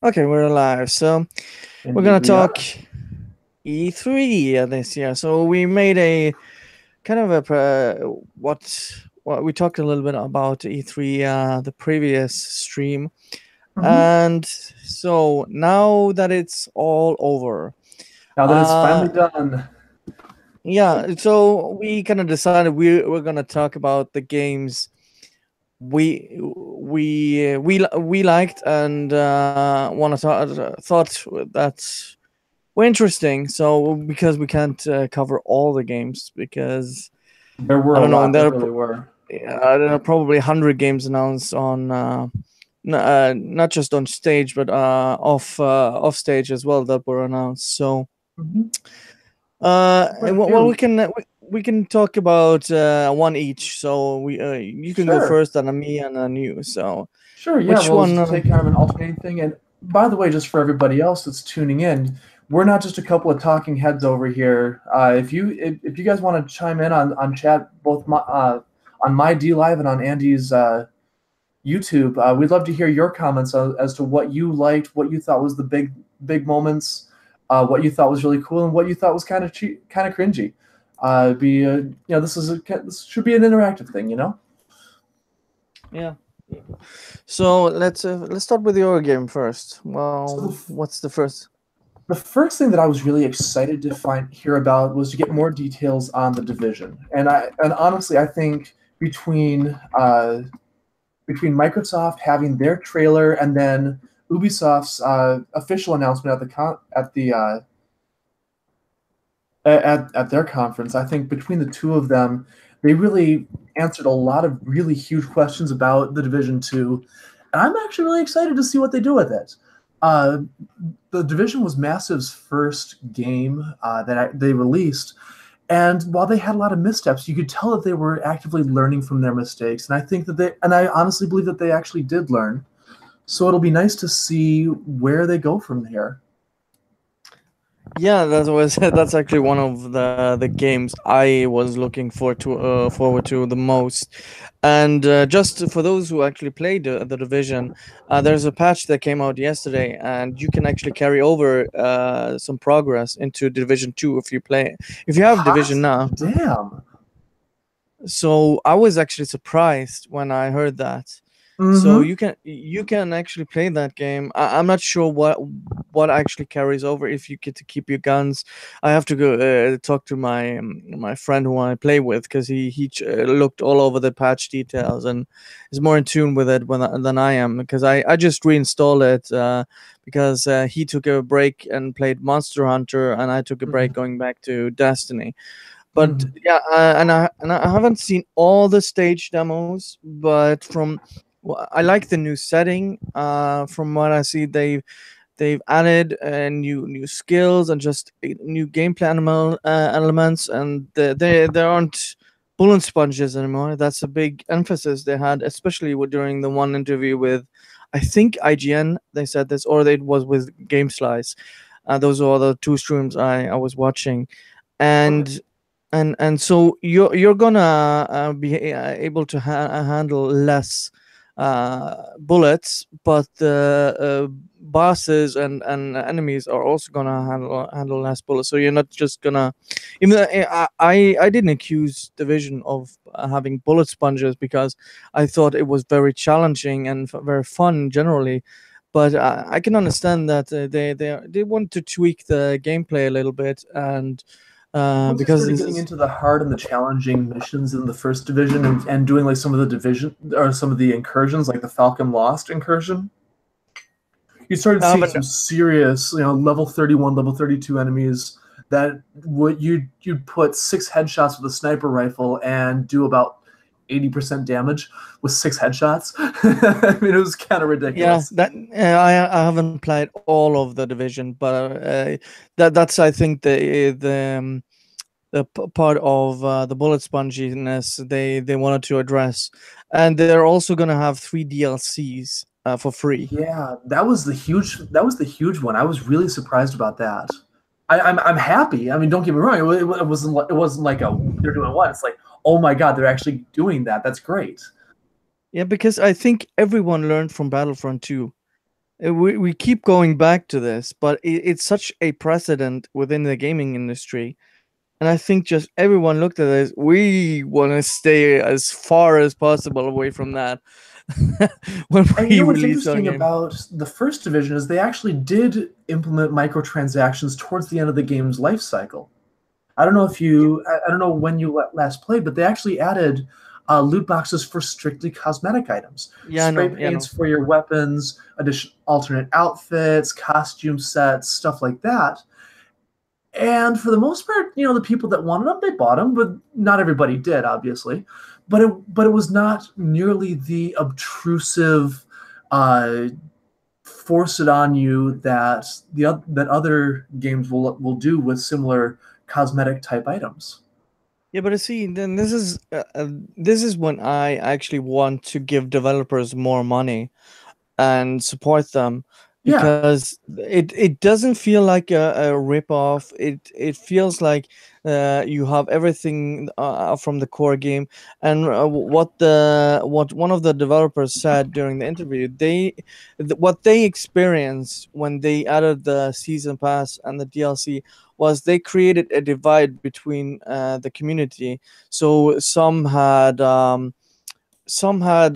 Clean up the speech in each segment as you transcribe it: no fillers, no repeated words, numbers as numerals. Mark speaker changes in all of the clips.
Speaker 1: Okay, we're live. So we're
Speaker 2: Indeed,
Speaker 1: gonna
Speaker 2: we
Speaker 1: talk
Speaker 2: are.
Speaker 1: E3 this year. So we made a kind of a what we talked a little bit about E3 the previous stream,
Speaker 2: hmm
Speaker 1: and so now that it's all over,
Speaker 2: Now that it's finally
Speaker 1: uh,
Speaker 2: done,
Speaker 1: yeah. So we kind of decided we're gonna talk about the games we liked and want to thought that were interesting. So because we can't cover all the games, because
Speaker 2: there were
Speaker 1: I
Speaker 2: a
Speaker 1: don't know,
Speaker 2: lot. There really were.
Speaker 1: there are probably 100 games announced on not just on stage but off stage as well that were announced. So
Speaker 2: hmm Quite
Speaker 1: and
Speaker 2: a
Speaker 1: well, we
Speaker 2: few.
Speaker 1: can we can talk about one each. So we you can go
Speaker 2: Sure.
Speaker 1: first, and then me, and then you. So
Speaker 2: Sure. Yeah.
Speaker 1: which
Speaker 2: We'll
Speaker 1: one?
Speaker 2: just take kind of an alternating thing. And by the way, just for everybody else that's tuning in, we're not just a couple of talking heads over here. If you guys want to chime in on chat, both on my D Live and on Andy's YouTube, we'd love to hear your comments as to what you liked, what you thought was the big moments, what you thought was really cool, and what you thought was kind of cringy. Be this should be an interactive thing, you know.
Speaker 1: Yeah. So let's start with your game first.
Speaker 2: So
Speaker 1: Well, what's the first?
Speaker 2: the first thing that I was really excited to find hear about was to get more details on the division, and honestly, I think between Microsoft having their trailer and then Ubisoft's official announcement at their conference. I think between the two of them, they really answered a lot of really huge questions about the Division 2. And I'm actually really excited to see what they do with it. Uh, the Division was Massive's first game they released. And while they had a lot of missteps, you could tell that they were actively learning from their mistakes. And I honestly believe that they actually did learn. So it'll be nice to see where they go from here.
Speaker 1: Yeah, that was that's actually one of the games I was looking forward to the most. And just for those who actually played the Division, there's a patch that came out yesterday, and you can actually carry over some progress into Division 2 if you have
Speaker 2: Hot
Speaker 1: Division now.
Speaker 2: damn.
Speaker 1: So I was actually surprised when I heard that. So
Speaker 2: Mm-hmm.
Speaker 1: you can actually play that game. I'm not sure what actually carries over if you get to keep your guns. I have to go talk to my friend who I play with, because he looked all over the patch details and is more in tune with it than I am, because I just reinstalled it because he took a break and played Monster Hunter, and I took a break
Speaker 2: Mm-hmm.
Speaker 1: going back to Destiny. But
Speaker 2: Mm-hmm.
Speaker 1: yeah, and I haven't seen all the stage demos, but I like the new setting. From what I see, they've added new skills and just new gameplay elements, and there aren't bullet sponges anymore. That's a big emphasis they had, especially during the one interview with, I think, IGN. They said this, or it was with GameSlice. Those are the two streams I was watching,
Speaker 2: Okay.
Speaker 1: and so you're gonna be able to handle less bullets, but the bosses and enemies are also gonna handle less bullets. So you're not just gonna, even though I didn't accuse Division of having bullet sponges, because I thought it was very challenging and very fun generally. But I can understand that they want to tweak the gameplay a little bit, and
Speaker 2: Once they
Speaker 1: because
Speaker 2: started
Speaker 1: this
Speaker 2: getting
Speaker 1: is
Speaker 2: into the hard and the challenging missions in the first division and doing like some of the division or some of the incursions, like the Falcon Lost incursion, you started
Speaker 1: I
Speaker 2: seeing
Speaker 1: haven't.
Speaker 2: some serious, level 31, level 32 enemies that would you'd put six headshots with a sniper rifle and do about 80% damage with six headshots. I mean, it was kind of
Speaker 1: Yeah,
Speaker 2: ridiculous.
Speaker 1: that I haven't played all of the Division, but that's, I think, the part of the bullet sponginess they wanted to address, and they're also gonna have three DLCs for free.
Speaker 2: Yeah, that was the huge one. I was really surprised about that. I'm happy. I mean, don't get me wrong. It wasn't like they're doing what. It's like, oh my god, they're actually doing that. That's great.
Speaker 1: Yeah, because I think everyone learned from Battlefront 2. We keep going back to this, but it's such a precedent within the gaming industry. And I think just everyone looked at this. We want to stay as far as possible away from that when
Speaker 2: And you
Speaker 1: we
Speaker 2: know what's
Speaker 1: release our
Speaker 2: interesting
Speaker 1: game.
Speaker 2: about the first division is they actually did implement microtransactions towards the end of the game's life cycle. I don't know if you, I don't know when you last played, but they actually added loot boxes for strictly cosmetic items,
Speaker 1: Yeah, I
Speaker 2: spray
Speaker 1: know. Yeah, I
Speaker 2: paints
Speaker 1: know.
Speaker 2: for your weapons, addition, alternate outfits, costume sets, stuff like that. And for the most part, you know, the people that wanted them, they bought them, but not everybody did, obviously. But it was not nearly the obtrusive, uh, force it on you that that other games will do with similar cosmetic type items.
Speaker 1: Yeah, but see, then this is when I actually want to give developers more money and support them,
Speaker 2: Yeah,
Speaker 1: because it doesn't feel like a rip off. It feels like you have everything from the core game. And what one of the developers said during the interview, what they experienced when they added the season pass and the DLC was they created a divide between the community. So some had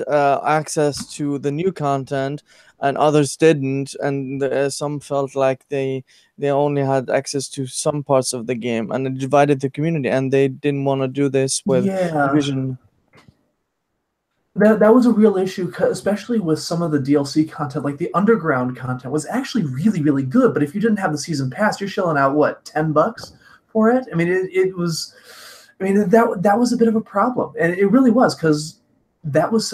Speaker 1: access to the new content and others didn't, and some felt like they only had access to some parts of the game, and it divided the community, and they didn't want to do this with
Speaker 2: yeah.
Speaker 1: division.
Speaker 2: That was a real issue, especially with some of the DLC content. Like the underground content was actually really really good, but if you didn't have the season pass, you're shelling out what, $10 for it. I mean, it was. I mean, that was a bit of a problem, and it really was because that was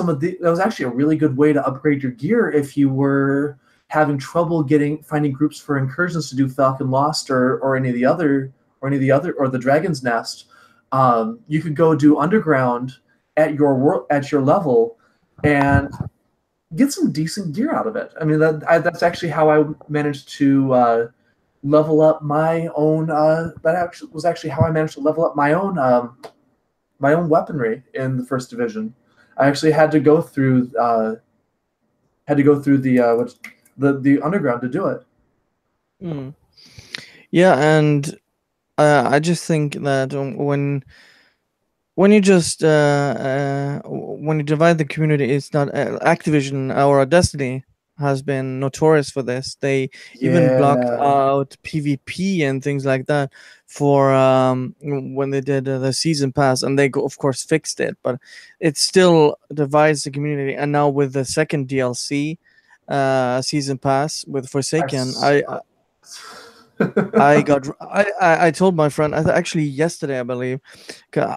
Speaker 2: actually a really good way to upgrade your gear if you were having trouble getting finding groups for incursions to do Falcon Lost or any of the other or the Dragon's Nest. You could go do underground at your at your level and get some decent gear out of it. I mean, that's actually how I managed to level up my own. That actually was actually how I managed to level up my own weaponry in the first division. I actually had to go through the underground to do it.
Speaker 1: Mm. Yeah, and I just think that when you just when you divide the community, it's not Activision or Destiny has been notorious for this. They even blocked
Speaker 2: Yeah,
Speaker 1: out PvP and things like that for when they did the season pass, and of course fixed it, but it still divides the community. And now with the second DLC season pass with
Speaker 2: I
Speaker 1: Forsaken,
Speaker 2: saw.
Speaker 1: I told my friend actually yesterday, I believe,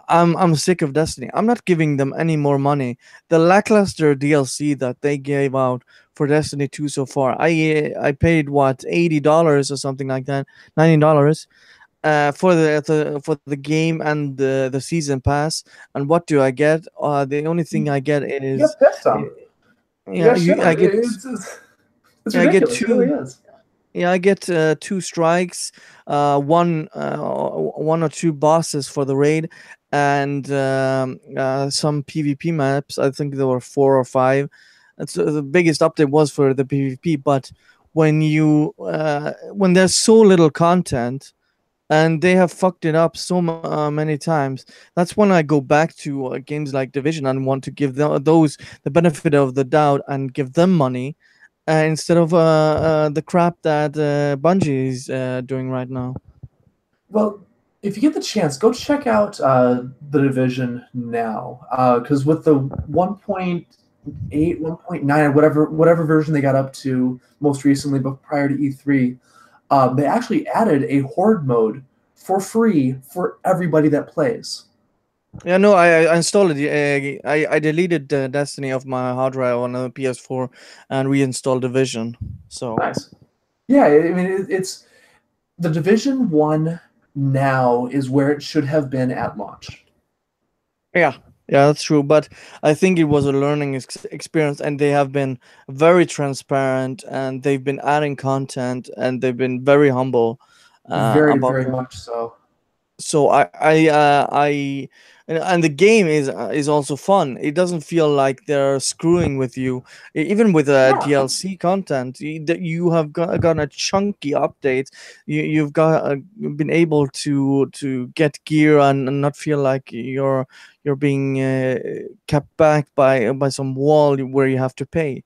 Speaker 1: I'm sick of Destiny. I'm not giving them any more money. The lackluster DLC that they gave out for Destiny 2 so far, I paid what, $80 or something like that, $90 for for the game and the season pass. And what do I get? The only thing I get
Speaker 2: You
Speaker 1: is
Speaker 2: got pissed
Speaker 1: uh,
Speaker 2: on. You
Speaker 1: yeah,
Speaker 2: got shit on. It's
Speaker 1: I get
Speaker 2: ridiculous. It really
Speaker 1: two.
Speaker 2: is.
Speaker 1: Yeah, I get two strikes, one or two bosses for the raid, and some PvP maps. I think there were four or five. And so the biggest update was for the PvP. But when there's so little content, and they have fucked it up so many times, that's when I go back to games like Division and want to give those the benefit of the doubt and give them money instead of the crap that Bungie is doing right now.
Speaker 2: Well, if you get the chance, go check out the division now, because with the 1.8, 1.9, or whatever version they got up to most recently, but prior to E3, they actually added a horde mode for free for everybody that plays.
Speaker 1: Yeah, no, I installed it. I deleted Destiny off my hard drive on the PS4 and reinstalled Division. So
Speaker 2: Nice. Yeah, I mean it's the Division One now is where it should have been at launch.
Speaker 1: yeah, yeah, that's true. But I think it was a learning experience, and they have been very transparent, and they've been adding content, and they've been very humble
Speaker 2: Very,
Speaker 1: about
Speaker 2: very
Speaker 1: that.
Speaker 2: much so.
Speaker 1: So I and the game is also fun. It doesn't feel like they're screwing with you. Even with
Speaker 2: Yeah,
Speaker 1: DLC content, that you have gotten a chunky update. You've got been able to get gear and not feel like you're being kept back by some wall where you have to pay.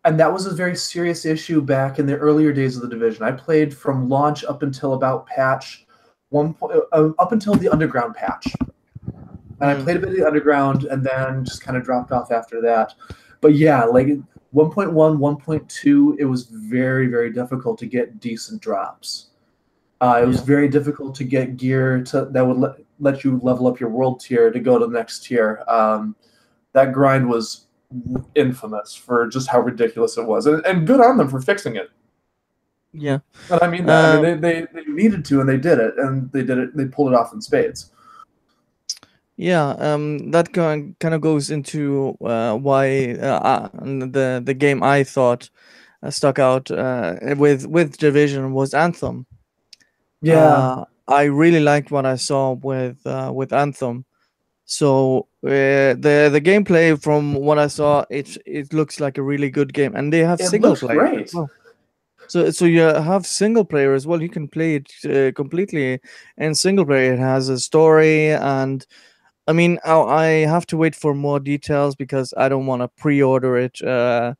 Speaker 2: and that was a very serious issue back in the earlier days of the division. I played from launch up until about patch up until the underground patch, and I
Speaker 1: Mm,
Speaker 2: played a bit of the underground, and then just kind of dropped off after that. But yeah, like 1.1, 1.2, it was very, very difficult to get decent drops. It was
Speaker 1: yeah.
Speaker 2: very difficult to get gear that would let you level up your world tier to go to the next tier. That grind was infamous for just how ridiculous it was, and good on them for fixing it.
Speaker 1: Yeah.
Speaker 2: And I mean that. I mean
Speaker 1: Um,
Speaker 2: they needed to, and they did it, and they did it. They pulled it off in spades.
Speaker 1: Yeah, that kind of goes into why the game I thought stuck out with Division was Anthem.
Speaker 2: Yeah,
Speaker 1: I really liked what I saw with Anthem. So the gameplay from what I saw, it looks like a really good game, and they have
Speaker 2: it
Speaker 1: single
Speaker 2: looks
Speaker 1: player as
Speaker 2: great.
Speaker 1: well. So you have single player as well. You can play it completely in single player. It has a story, and I mean, I have to wait for more details because I don't want to pre-order it. I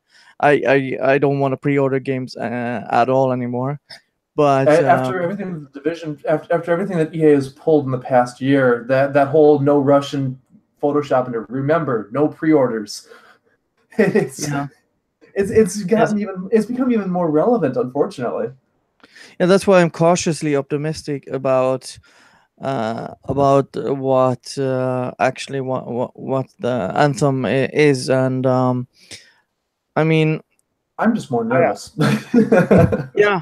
Speaker 1: don't want to pre-order games at all anymore. But
Speaker 2: After everything the division, after everything that EA has pulled in the past year, that whole no Russian Photoshop, and remember, no pre-orders. It's
Speaker 1: yeah,
Speaker 2: it's
Speaker 1: yes,
Speaker 2: gotten even it's become even more relevant, unfortunately.
Speaker 1: yeah, that's why I'm cautiously optimistic about what actually what the anthem is, and I mean,
Speaker 2: I'm just more
Speaker 1: I,
Speaker 2: nervous.
Speaker 1: yeah.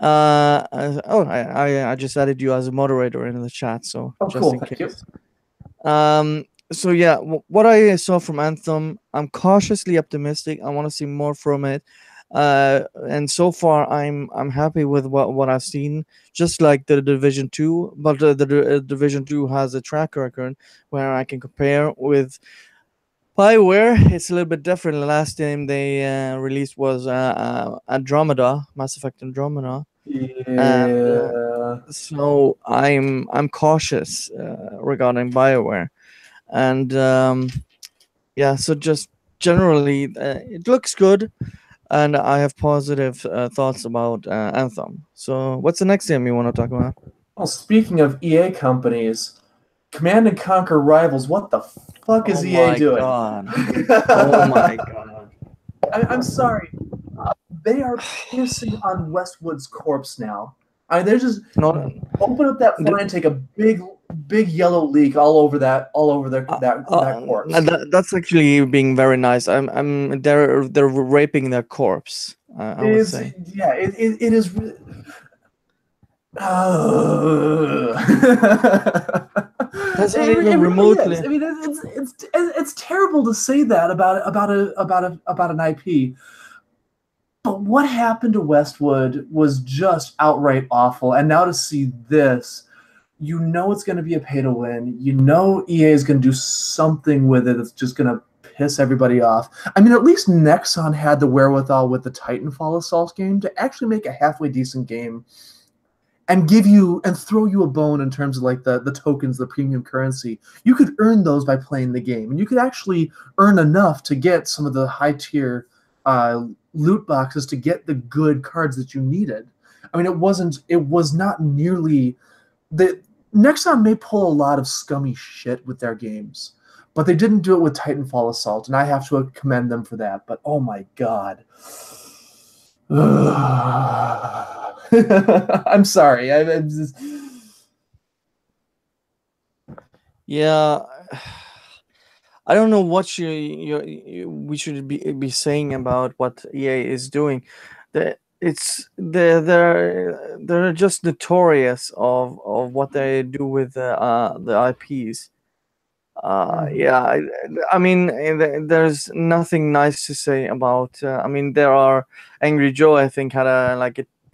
Speaker 1: Oh, I just added you as a moderator in the chat, so
Speaker 2: Oh,
Speaker 1: just
Speaker 2: cool.
Speaker 1: in
Speaker 2: Thank you.
Speaker 1: case. So yeah, what I saw from Anthem, I'm cautiously optimistic. I want to see more from it. And so far, I'm happy with what I've seen. Just like the Division Two, but Division Two has a track record where I can compare with Bioware. It's a little bit different. The last game they released was Andromeda, Mass Effect Andromeda, and
Speaker 2: Yeah,
Speaker 1: so I'm cautious regarding Bioware, and yeah, so just generally it looks good, and I have positive thoughts about Anthem. So what's the next game you want to talk about?
Speaker 2: well, speaking of EA companies, Command and Conquer Rivals, what the fuck
Speaker 1: Oh
Speaker 2: is EA
Speaker 1: my
Speaker 2: doing?
Speaker 1: god. Oh my god.
Speaker 2: I'm sorry. They are pissing on Westwood's corpse now. I mean, they're just
Speaker 1: Not
Speaker 2: open up that
Speaker 1: th-
Speaker 2: fly and take a big yellow leak all over that corpse.
Speaker 1: that's actually being very nice. They're raping their corpse, I would
Speaker 2: It's
Speaker 1: say.
Speaker 2: yeah, it is.
Speaker 1: That's not
Speaker 2: It
Speaker 1: even
Speaker 2: really is.
Speaker 1: remotely.
Speaker 2: I mean, it's terrible to say that about an IP. But what happened to Westwood was just outright awful. And now to see this, you know it's going to be a pay to win. You know EA is going to do something with it that's just going to piss everybody off. I mean, at least Nexon had the wherewithal with the Titanfall Assault game to actually make a halfway decent game and give you and throw you a bone in terms of like the tokens, the premium currency. You could earn those by playing the game, and you could actually earn enough to get some of the high tier loot boxes to get the good cards that you needed. I mean, it was not nearly the Nexon may pull a lot of scummy shit with their games, but they didn't do it with Titanfall Assault, and I have to commend them for that. But oh my god. I'm sorry. I'm just,
Speaker 1: Yeah, I don't know what we should be saying about what EA is doing. They're just notorious of what they do with the IPs. Yeah, I mean, there's nothing nice to say about. I mean, there are Angry Joe. I think had a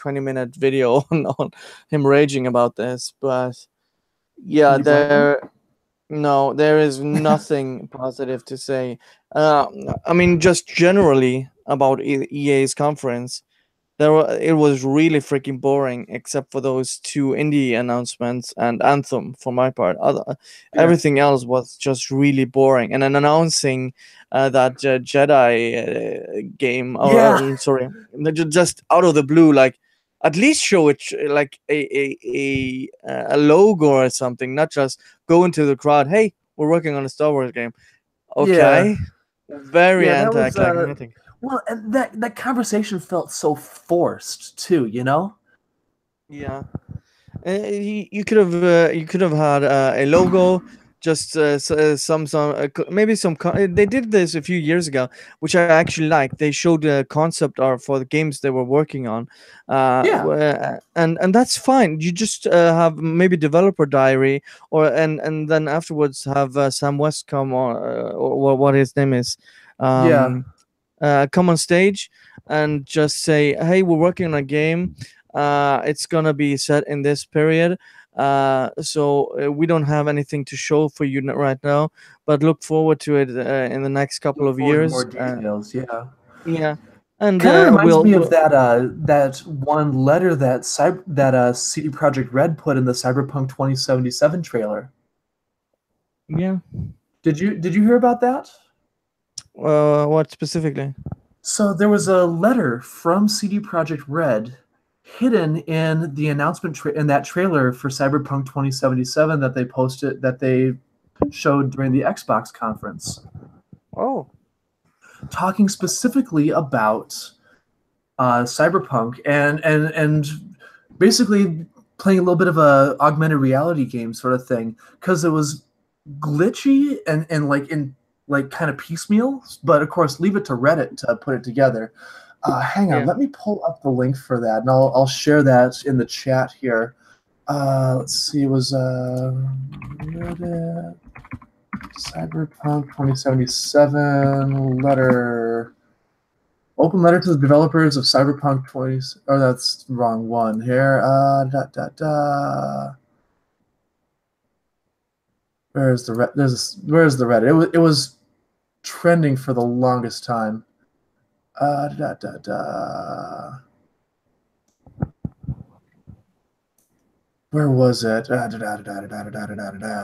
Speaker 1: 20-minute video on him raging about this, but
Speaker 2: Can
Speaker 1: Yeah,
Speaker 2: you blame them?
Speaker 1: no, there is nothing positive to say. Uh, I mean, just generally about EA's conference, it was really freaking boring, except for those two indie announcements and Anthem. For my part,
Speaker 2: Yeah.
Speaker 1: everything else was just really boring. And then announcing that Jedi game, or
Speaker 2: Yeah.
Speaker 1: sorry, just out of the blue, like at least show it like a logo or something, not just go into the crowd. Hey, we're working on a Star Wars game.
Speaker 2: Yeah.
Speaker 1: Okay, very
Speaker 2: Yeah, that was
Speaker 1: anticlimactic.
Speaker 2: well, and that conversation felt so forced too, you know?
Speaker 1: Yeah. You could have had a logo, just maybe they did this a few years ago, which I actually liked. They showed the concept art for the games they were working on,
Speaker 2: Yeah.
Speaker 1: and that's fine. You just have maybe developer diary, and then afterwards have Sam West come on, or what his name is,
Speaker 2: Yeah.
Speaker 1: um, come on stage and just say, "Hey, we're working on a game. It's gonna be set in this period. So we don't have anything to show for you right now, but look forward to it in the next couple
Speaker 2: Look
Speaker 1: of
Speaker 2: forward to
Speaker 1: years."
Speaker 2: more details. Yeah.
Speaker 1: Yeah, and
Speaker 2: Kind of reminds me of
Speaker 1: we'll
Speaker 2: that one letter that CD Projekt Red put in the Cyberpunk 2077 trailer.
Speaker 1: yeah.
Speaker 2: Did you hear about that?
Speaker 1: What specifically?
Speaker 2: So there was a letter from CD Projekt Red hidden in the in that trailer for Cyberpunk 2077 that they showed during the Xbox conference,
Speaker 1: Oh,
Speaker 2: talking specifically about Cyberpunk and basically playing a little bit of a augmented reality game sort of thing because it was glitchy and like kind of piecemeal, but of course leave it to Reddit to put it together. Hang on,
Speaker 1: yeah.
Speaker 2: let me pull up the link for that, and I'll share that in the chat here. Let's see, it was Reddit Cyberpunk 2077 letter. Open letter to the developers of Cyberpunk 20. Oh, that's the wrong one here. Where's the Reddit? It was trending for the longest time. Da, da, da. Where was it? Da, da, da, da, da, da, da, da, da, da.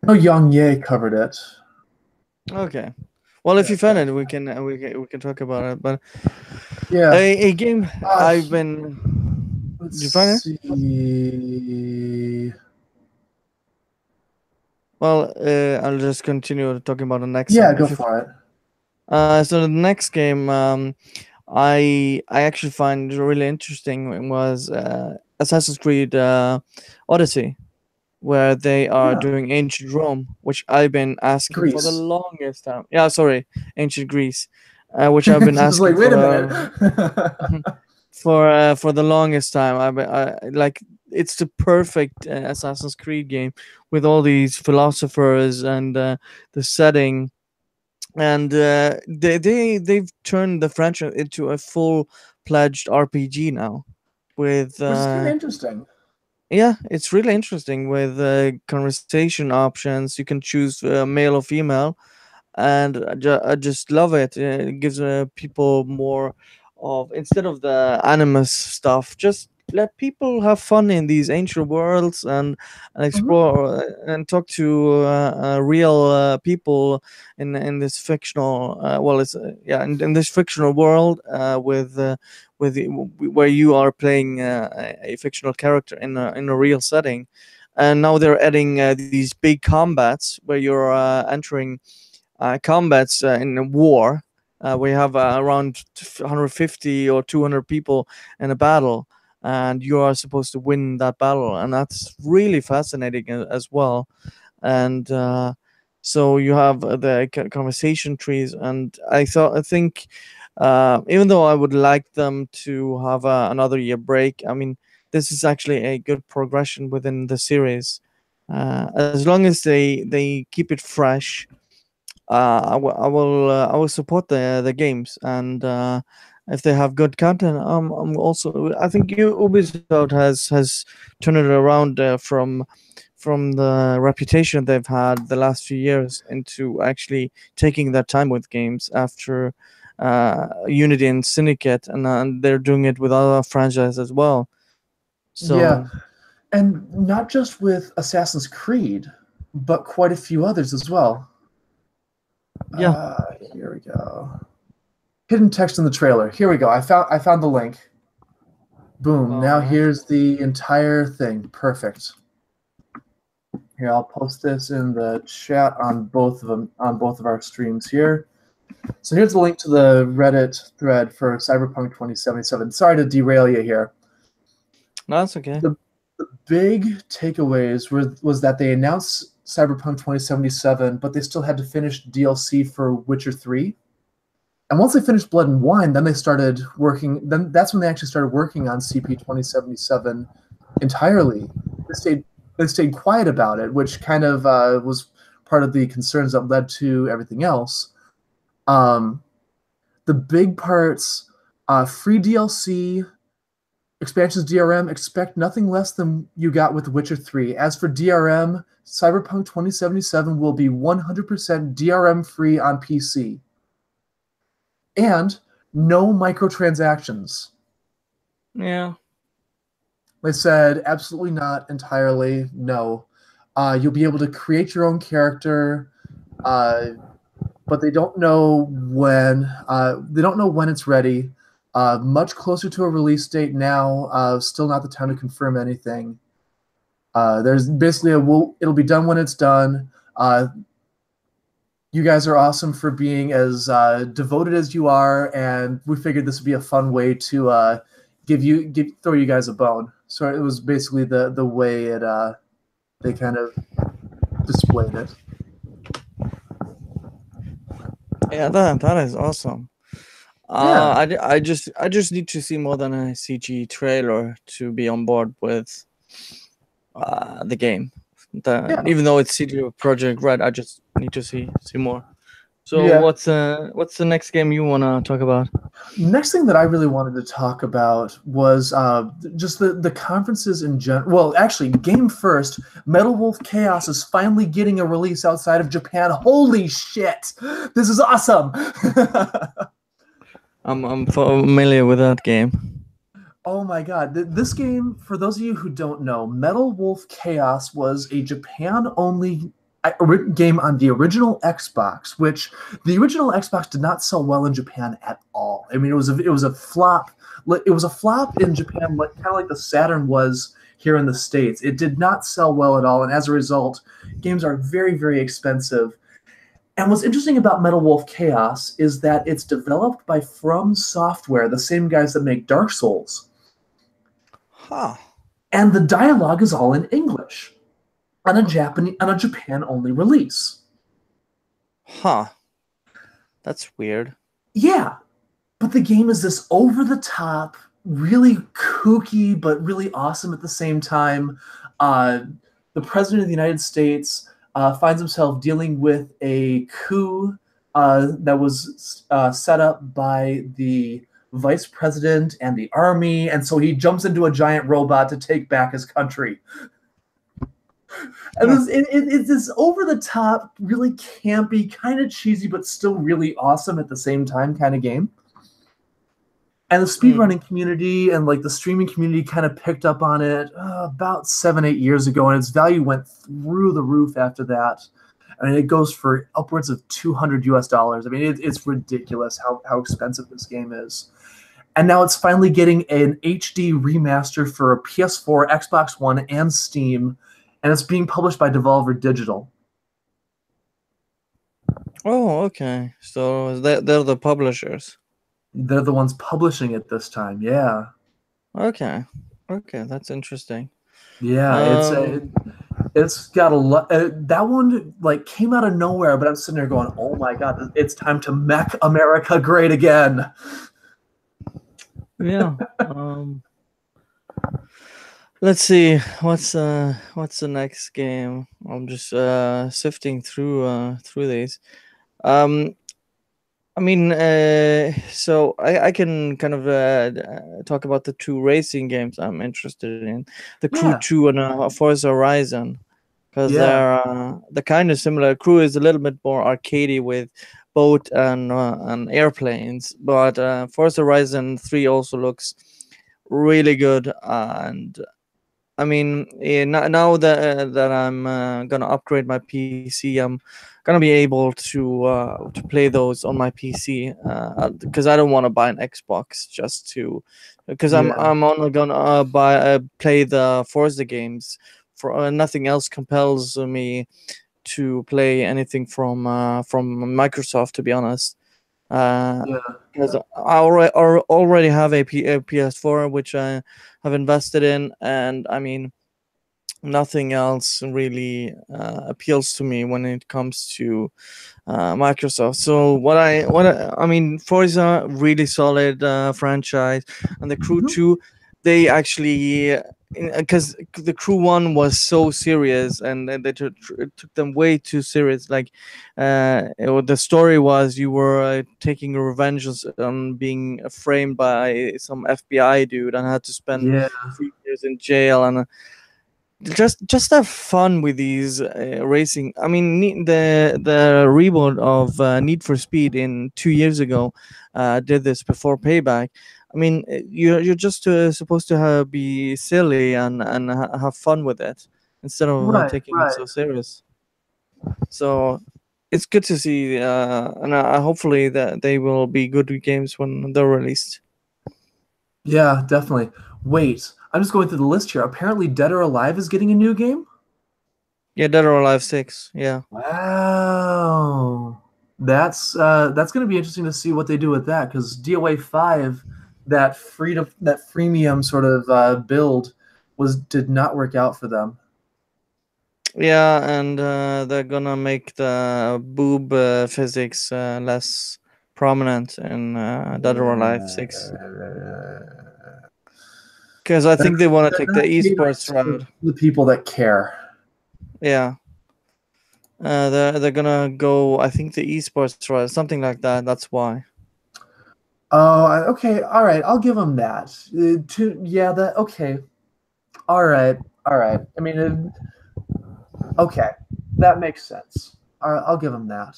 Speaker 2: I know Yang Ye covered it.
Speaker 1: Okay. Well, if
Speaker 2: Da,
Speaker 1: you find
Speaker 2: da,
Speaker 1: it,
Speaker 2: da.
Speaker 1: we can talk about it. But
Speaker 2: Yeah.
Speaker 1: a game I've
Speaker 2: He,
Speaker 1: been.
Speaker 2: let's
Speaker 1: Did you find it?
Speaker 2: see.
Speaker 1: Well, I'll just continue talking about the next
Speaker 2: Yeah,
Speaker 1: one.
Speaker 2: go
Speaker 1: If you
Speaker 2: for it.
Speaker 1: so the next game I actually find really interesting was Assassin's Creed Odyssey, where they are
Speaker 2: Yeah.
Speaker 1: doing ancient Rome, which I've been asking for the
Speaker 2: Greece.
Speaker 1: longest time. Yeah, sorry, ancient Greece, which I've been
Speaker 2: Just
Speaker 1: asking
Speaker 2: like,
Speaker 1: for
Speaker 2: wait a minute.
Speaker 1: the for the longest time. Like it's the perfect Assassin's Creed game with all these philosophers and the setting, and they've turned the franchise into a full pledged RPG now with
Speaker 2: Which is kind of interesting.
Speaker 1: yeah, it's really interesting with conversation options. You can choose male or female, and I just love it. It gives people more of, instead of the animus stuff, just let people have fun in these ancient worlds and
Speaker 2: Mhm.
Speaker 1: explore and talk to real people in this fictional well, it's yeah, in this fictional world where you are playing a fictional character in a real setting. And now they're adding these big combats where you're entering combats in a war. We have around 150 or 200 people in a battle, and you are supposed to win that battle, and that's really fascinating as well. And so you have the conversation trees, and I think even though I would like them to have another year break, I mean, this is actually a good progression within the series. As long as they keep it fresh, I will support the games, if they have good content, I'm also. I think Ubisoft has turned it around from the reputation they've had the last few years into actually taking their time with games after Unity and Syndicate, and they're doing it with other franchises as well.
Speaker 2: Yeah,
Speaker 1: So
Speaker 2: and not just with Assassin's Creed, but quite a few others as well.
Speaker 1: yeah.
Speaker 2: Here we go. Hidden text in the trailer. Here we go. I found the link. Boom.
Speaker 1: All
Speaker 2: Now
Speaker 1: right.
Speaker 2: here's the entire thing. Perfect. Here, I'll post this in the chat on both of them on both of our streams here. So here's the link to the Reddit thread for Cyberpunk 2077. Sorry to derail you here.
Speaker 1: No, that's okay.
Speaker 2: The big takeaways was that they announced Cyberpunk 2077, but they still had to finish DLC for Witcher 3. And once they finished Blood and Wine, then they started working. Then that's when they actually started working on CP 2077 entirely. They stayed quiet about it, which kind of was part of the concerns that led to everything else. Um, the big parts, free DLC, expansions DRM, expect nothing less than you got with Witcher 3. As for DRM, Cyberpunk 2077 will be 100% DRM free on PC. And no microtransactions.
Speaker 1: Yeah.
Speaker 2: They said absolutely not entirely, no. You'll be able to create your own character, but they don't know when. They don't know when it's ready. Much closer to a release date now. Still not the time to confirm anything. There's basically it'll be done when it's done. You guys are awesome for being as devoted as you are, and we figured this would be a fun way to throw you guys a bone. So it was basically the way it they kind of displayed it.
Speaker 1: Yeah, that is awesome.
Speaker 2: Yeah,
Speaker 1: I just need to see more than a CG trailer to be on board with the game.
Speaker 2: yeah,
Speaker 1: Even though it's CD Project Red, I just need to see more. So
Speaker 2: yeah.
Speaker 1: what's the next game you wanna talk about?
Speaker 2: Next thing that I really wanted to talk about was just the conferences in general. Well, actually, game first, Metal Wolf Chaos is finally getting a release outside of Japan. Holy shit! This is awesome!
Speaker 1: I'm familiar with that game.
Speaker 2: Oh my god. This game, for those of you who don't know, Metal Wolf Chaos was a Japan only game on the original Xbox, which the original Xbox did not sell well in Japan at all. I mean, it was a flop. It was a flop in Japan, kind of like the Saturn was here in the States. It did not sell well at all, and as a result, games are very, very expensive. And what's interesting about Metal Wolf Chaos is that it's developed by From Software, the same guys that make Dark Souls.
Speaker 1: Huh.
Speaker 2: And the dialogue is all in English on a Japan only release.
Speaker 1: Huh. That's weird.
Speaker 2: Yeah, but the game is this over the top, really kooky, but really awesome at the same time. The president of the United States finds himself dealing with a coup that was set up by the vice president and the army, and so he jumps into a giant robot to take back his country. And it's this over the top, really campy, kind of cheesy, but still really awesome at the same time kind of game. And the speedrunning community and like the streaming community kind of picked up on it about 7-8 years ago, and its value went through the roof after that. I mean, it goes for upwards of $200. I mean, it's ridiculous how expensive this game is. And now it's finally getting an HD remaster for PS4, Xbox One, and Steam, and it's being published by Devolver Digital.
Speaker 1: Oh, okay. So they're the publishers.
Speaker 2: They're the ones publishing it this time. Yeah.
Speaker 1: Okay. Okay, that's interesting.
Speaker 2: Yeah, it's got a lot. That one like came out of nowhere, but I'm sitting there going, "Oh my god, it's time to make America great again."
Speaker 1: Yeah. Let's see. What's the next game? I'm just sifting through these. I'm I mean, so I can kind of talk about the two racing games I'm interested in, the Crew
Speaker 2: Yeah,
Speaker 1: 2 and Forza Horizon, because
Speaker 2: yeah,
Speaker 1: they're kind of similar. Crew is a little bit more arcadey with boat and airplanes, but Forza Horizon 3 also looks really good. And I mean, now that I'm gonna upgrade my PC, I'm gonna be able to play those on my PC because I don't want to buy an Xbox just to because
Speaker 2: yeah,
Speaker 1: I'm only gonna play the Forza games. For nothing else compels me to play anything from Microsoft, to be honest. Uh,
Speaker 2: yeah.
Speaker 1: because already have a PS4 which I have invested in, and I mean nothing else really appeals to me when it comes to Microsoft. So I mean, Forza really solid franchise, and the Crew
Speaker 2: Mhm.
Speaker 1: 2, they actually because the Crew 1 was so serious, and they took them way too serious. Like, the story was you were taking revenge on being framed by some FBI dude and had to spend
Speaker 2: Yeah,
Speaker 1: 3 years in jail, and just have fun with these racing. I mean, the reboot of Need for Speed in 2 years ago did this before Payback. I mean, you're just supposed to be silly and have fun with it instead of
Speaker 2: right,
Speaker 1: taking it
Speaker 2: right.
Speaker 1: so serious. So it's good to see, and hopefully that they will be good games when they're released.
Speaker 2: Yeah, definitely. Wait, I'm just going through the list here. Apparently, Dead or Alive is getting a new game.
Speaker 1: Yeah, Dead or Alive 6. Yeah.
Speaker 2: Wow, that's going to be interesting to see what they do with that because DOA 5, that freemium sort of build was did not work out for them.
Speaker 1: Yeah, and they're gonna make the boob physics less prominent in Dead or Alive 6. Because I
Speaker 2: They're
Speaker 1: think they want to
Speaker 2: they're
Speaker 1: take the
Speaker 2: not catering
Speaker 1: esports
Speaker 2: to
Speaker 1: route.
Speaker 2: the people that care.
Speaker 1: Yeah, they're gonna go. I think the esports route, something like that. That's why.
Speaker 2: Oh, okay, all right. I'll give them that. Yeah, that okay. All right, all right. I mean, okay, that makes sense. All right, I'll give them that.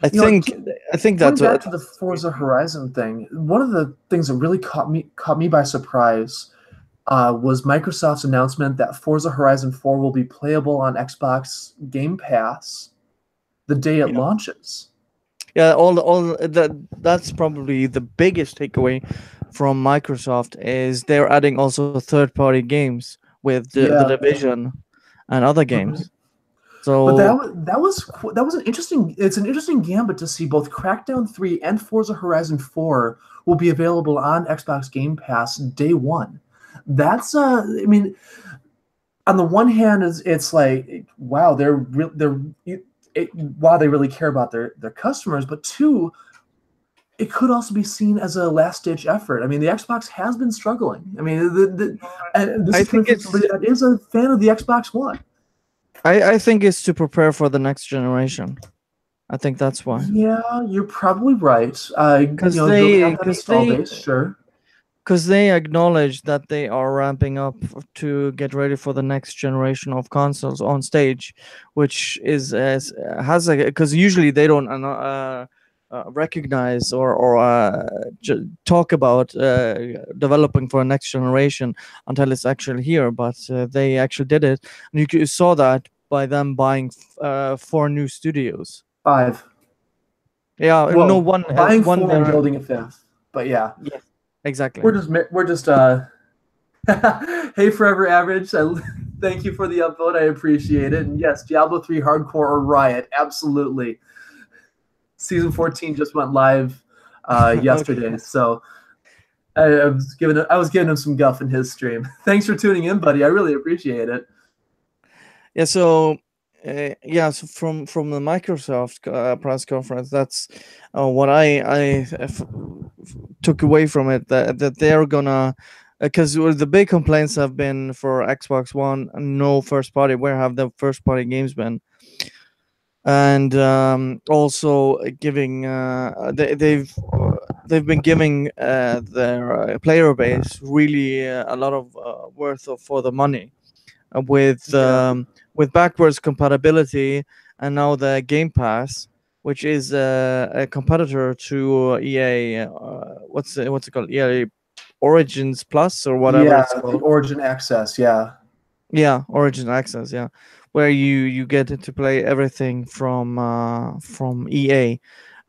Speaker 1: I
Speaker 2: You know,
Speaker 1: think I think
Speaker 2: going
Speaker 1: that's
Speaker 2: back
Speaker 1: what.
Speaker 2: to the
Speaker 1: That's the
Speaker 2: Forza
Speaker 1: reason.
Speaker 2: Horizon thing, one of the things that really caught me by surprise was Microsoft's announcement that Forza Horizon 4 will be playable on Xbox Game Pass the day it
Speaker 1: Yeah,
Speaker 2: launches.
Speaker 1: yeah. That's probably the biggest takeaway from Microsoft is they're adding also third-party games with the
Speaker 2: Yeah.
Speaker 1: Division and other
Speaker 2: Mhm.
Speaker 1: games.
Speaker 2: But
Speaker 1: So
Speaker 2: that was an interesting. It's an interesting gambit to see both Crackdown 3 and Forza Horizon 4 will be available on Xbox Game Pass day one. That's I mean, on the one hand, it's like wow, wow, they really care about their customers. But two, it could also be seen as a last ditch effort. I mean, the Xbox has been struggling. I mean, and this
Speaker 1: I
Speaker 2: is coming
Speaker 1: think
Speaker 2: from somebody that is a fan of the Xbox One.
Speaker 1: I think it's to prepare for the next generation. I think that's why.
Speaker 2: Yeah, you're probably right.
Speaker 1: Because
Speaker 2: Building
Speaker 1: they
Speaker 2: out that
Speaker 1: because
Speaker 2: install
Speaker 1: they
Speaker 2: base, sure.
Speaker 1: because they acknowledge that they are ramping up to get ready for the next generation of consoles on stage, which is has a because usually they don't recognize or talk about developing for a next generation until it's actually here. But they actually did it, and saw that by them buying 4 new studios.
Speaker 2: Five.
Speaker 1: Yeah, no
Speaker 2: Well,
Speaker 1: one
Speaker 2: buying
Speaker 1: one
Speaker 2: four and
Speaker 1: there.
Speaker 2: building a fifth. But yeah,
Speaker 1: Yes, exactly.
Speaker 2: we're just hey forever average. Thank you for the upvote. I appreciate it. And yes, Diablo 3 hardcore or riot, absolutely. Season 14 just went live
Speaker 1: Okay.
Speaker 2: yesterday, so I was giving him some guff in his stream. Thanks for tuning in, buddy. I really appreciate it.
Speaker 1: Yeah, so so from the Microsoft press conference, that's what took away from it, that they're gonna because the big complaints have been for Xbox One, no first party. Where have the first party games been? and also giving they've been giving their player base really a lot of worth for the money, uh, with
Speaker 2: Yeah.
Speaker 1: um, with backwards compatibility, and now the Game Pass, which is a competitor to EA. What's it called? EA Origins Plus or whatever
Speaker 2: Yeah,
Speaker 1: it's
Speaker 2: the
Speaker 1: called.
Speaker 2: Origin Access, yeah.
Speaker 1: Yeah, Origin Access. Yeah, where you get to play everything from EA.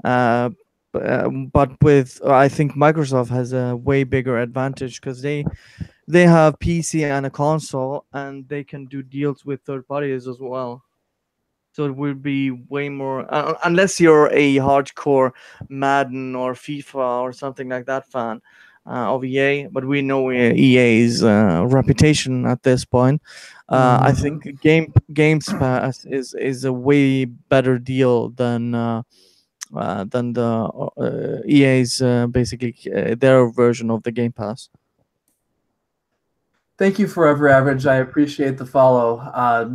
Speaker 1: Uh, but with I think Microsoft has a way bigger advantage because they have PC and a console, and they can do deals with third parties as well. So it will be way more, unless you're a hardcore Madden or FIFA or something like that fan of EA. But we know EA's reputation at this point. I
Speaker 2: Hmm.
Speaker 1: think Games Pass is a way better deal than the EA's basically their version of the Game Pass.
Speaker 2: Thank you, Forever Average. I appreciate the follow.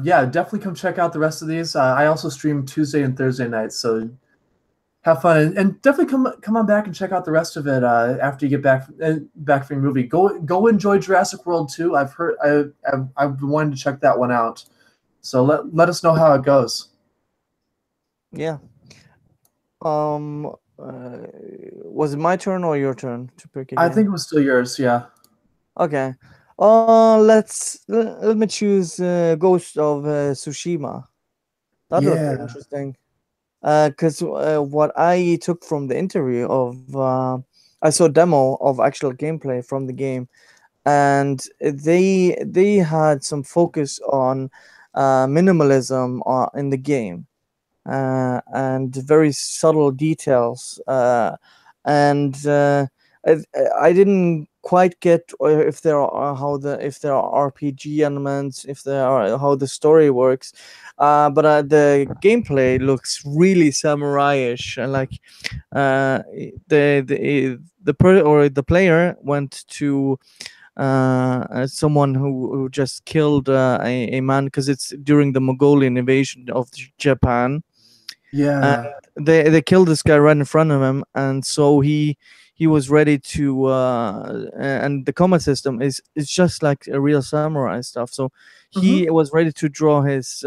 Speaker 2: Yeah, definitely come check out the rest of these. I also stream Tuesday and Thursday nights, so have fun and definitely come on back and check out the rest of it after you get back from your movie. Go enjoy Jurassic World 2. I've been wanting to check that one out. So let us know how it goes.
Speaker 1: Yeah. Um. Uh, was it my turn or your turn to pick
Speaker 2: I think
Speaker 1: again?
Speaker 2: it was still yours. Yeah.
Speaker 1: Okay. Let me choose Ghost of Tsushima. That looked
Speaker 2: Yeah.
Speaker 1: interesting. Because what I took from the interview I saw a demo of actual gameplay from the game, and they had some focus on minimalism in the game, and very subtle details. And I, I didn't quite get if there are if there are RPG elements, if there are how the story works. But the gameplay looks really samurai-ish, and like the player went to someone who just killed a man because it's during the Mongolian invasion of Japan, and
Speaker 2: Yeah.
Speaker 1: they killed this guy right in front of him, and so he was ready to and the combat system is just like a real samurai stuff. So he
Speaker 2: Hmm.
Speaker 1: was ready to draw his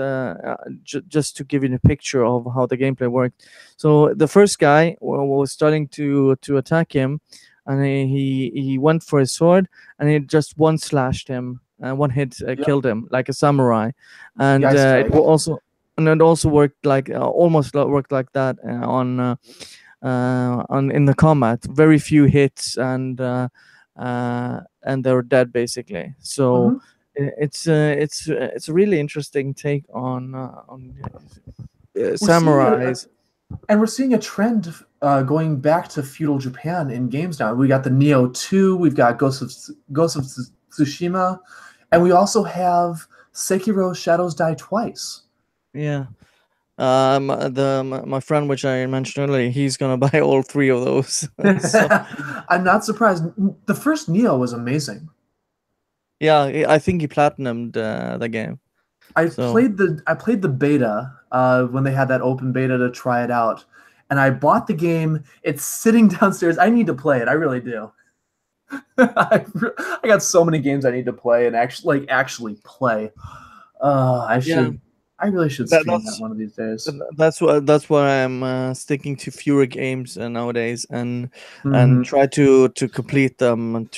Speaker 1: just to give you a picture of how the gameplay worked. So the first guy was starting to attack him, and he went for his sword, and he just one slashed him, and one hit
Speaker 2: Yep.
Speaker 1: killed him like a samurai.
Speaker 2: The
Speaker 1: And
Speaker 2: ice
Speaker 1: it
Speaker 2: strike.
Speaker 1: will also and it also worked like worked like that on in the combat. Very few hits, and they're dead basically. So
Speaker 2: Hmm.
Speaker 1: it's a really interesting take on
Speaker 2: We're seeing
Speaker 1: samurais.
Speaker 2: and we're seeing a trend going back to feudal Japan in games now. We got the Neo 2, we've got Ghost of Tsushima, and we also have Sekiro Shadows Die Twice.
Speaker 1: Yeah. My friend, which I mentioned earlier, he's gonna buy all three of those. So
Speaker 2: I'm not surprised. The first Neo was amazing.
Speaker 1: yeah, I think he platinumed the game. So
Speaker 2: I played the beta when they had that open beta to try it out, and I bought the game. It's sitting downstairs. I need to play it. I really do. I got so many games I need to play and actually play. I
Speaker 1: yeah,
Speaker 2: should. I really should
Speaker 1: that,
Speaker 2: stream that
Speaker 1: that's
Speaker 2: one of these days.
Speaker 1: that's why I'm sticking to fewer games nowadays, and
Speaker 2: Hmm.
Speaker 1: try to complete them.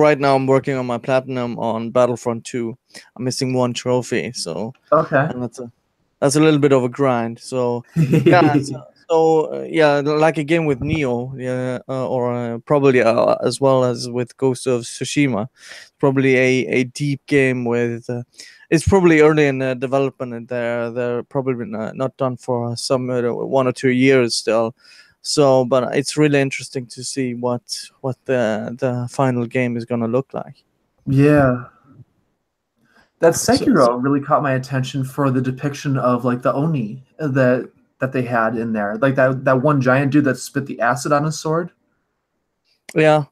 Speaker 1: Right now, I'm working on my platinum on Battlefront 2. I'm missing one trophy, so
Speaker 2: Okay.
Speaker 1: and that's a little bit of a grind. So yeah, yeah, like a game with Neo, yeah, or probably as well as with Ghost of Tsushima, probably a deep game with. It's probably early in development, and they're probably not done for some 1 or 2 years still. So, but it's really interesting to see what the final game is gonna look like.
Speaker 2: Yeah. That
Speaker 1: So
Speaker 2: Sekiro really caught my attention for the depiction of like the Oni that they had in there. Like that one giant dude that spit the acid on his sword.
Speaker 1: yeah,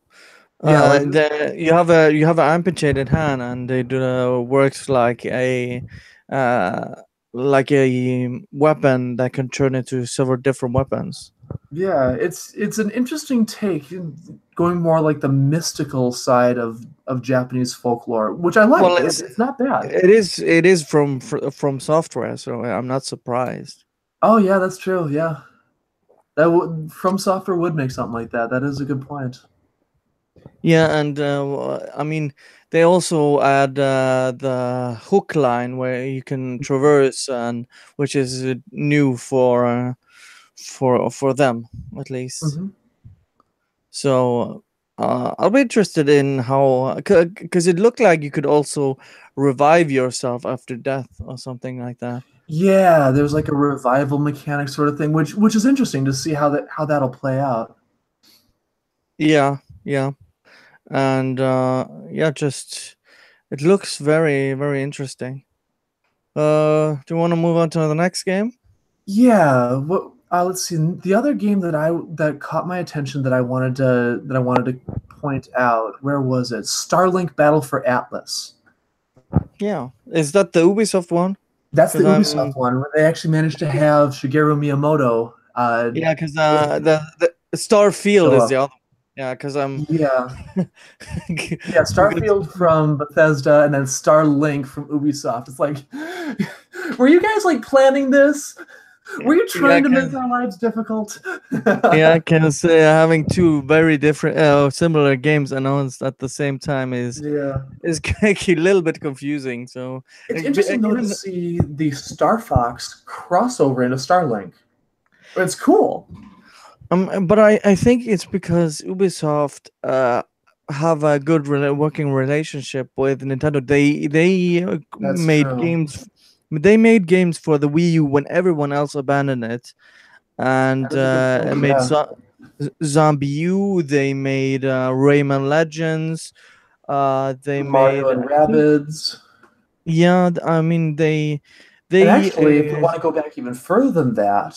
Speaker 2: Yeah, like
Speaker 1: you have an amputated hand, and it works like a like a weapon that can turn into several different weapons.
Speaker 2: Yeah, it's an interesting take, going more like the mystical side of Japanese folklore, which I
Speaker 1: Well,
Speaker 2: like. It's not bad.
Speaker 1: it is from software, so I'm not surprised.
Speaker 2: Oh yeah, that's true. Yeah, that would From Software would make something like that. That is a good point.
Speaker 1: Yeah, and I mean, they also add the hook line where you can traverse, and which is new for them at least.
Speaker 2: Hmm.
Speaker 1: So I'll be interested in how, because it looked like you could also revive yourself after death or something like that.
Speaker 2: Yeah, there's like a revival mechanic sort of thing, which is interesting to see how that'll play out.
Speaker 1: Yeah, yeah, and yeah, just it looks very interesting. Do you want to move on to the next game?
Speaker 2: Yeah, what let's see. The other game that caught my attention that I wanted to point out, where was it? Starlink Battle for Atlas.
Speaker 1: Yeah, is that the Ubisoft one?
Speaker 2: That's the
Speaker 1: Because
Speaker 2: Ubisoft
Speaker 1: I'm
Speaker 2: one where they actually managed to have Shigeru Miyamoto
Speaker 1: Yeah, because
Speaker 2: with
Speaker 1: the Starfield
Speaker 2: show
Speaker 1: is the
Speaker 2: up.
Speaker 1: other. Yeah, because I'm
Speaker 2: Yeah. Yeah,
Speaker 1: because
Speaker 2: Starfield from Bethesda and then Starlink from Ubisoft. It's like, were you guys like planning this? Were you
Speaker 1: yeah,
Speaker 2: trying to make our lives difficult?
Speaker 1: yeah, because having two very different, similar games announced at the same time
Speaker 2: Yeah.
Speaker 1: is a little bit confusing. So
Speaker 2: It's interesting though to
Speaker 1: even
Speaker 2: see the Star Fox crossover into Starlink. It's cool.
Speaker 1: but I think it's because Ubisoft have a good working relationship with Nintendo. They
Speaker 2: That's
Speaker 1: made
Speaker 2: true.
Speaker 1: games. They made games for the Wii U when everyone else abandoned it, and
Speaker 2: That is a good point.
Speaker 1: made
Speaker 2: Yeah.
Speaker 1: Zombie U. They made Rayman Legends. They
Speaker 2: Mario
Speaker 1: made
Speaker 2: and
Speaker 1: I think
Speaker 2: Rabbids.
Speaker 1: yeah. I mean
Speaker 2: And
Speaker 1: they
Speaker 2: actually, if we want to go back even further than that,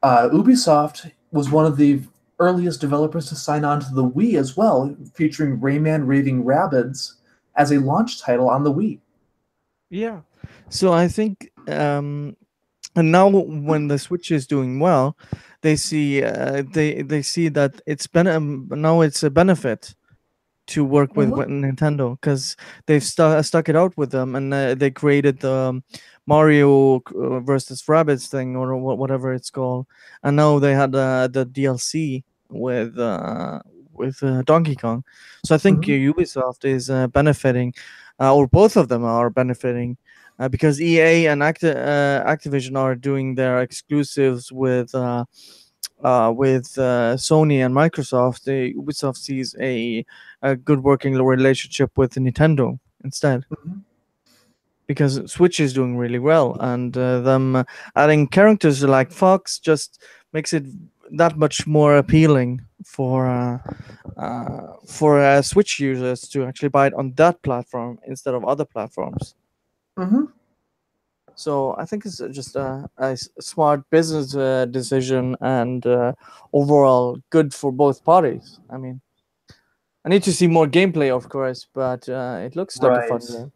Speaker 2: Ubisoft was one of the earliest developers to sign on to the Wii as well, featuring Rayman Raving Rabbids as a launch title on the Wii.
Speaker 1: yeah. So I think and now when the Switch is doing well, they see that now it's a benefit to work
Speaker 2: Mhm.
Speaker 1: with Nintendo because they've stuck it out with them, and they created the Mario versus Rabbids thing, or whatever it's called, and now they had the DLC with Donkey Kong. So I think
Speaker 2: Mhm.
Speaker 1: Ubisoft is benefiting, or both of them are benefiting. Because EA and Activision are doing their exclusives with Sony and Microsoft, Ubisoft sees a good working relationship with Nintendo instead,
Speaker 2: Mhm.
Speaker 1: because Switch is doing really well, and them adding characters like Fox just makes it that much more appealing for Switch users to actually buy it on that platform instead of other platforms.
Speaker 2: Mhm.
Speaker 1: So I think it's just a smart business decision, and overall good for both parties. I mean, I need to see more gameplay, of course, but it looks like a fun
Speaker 2: Right.
Speaker 1: game.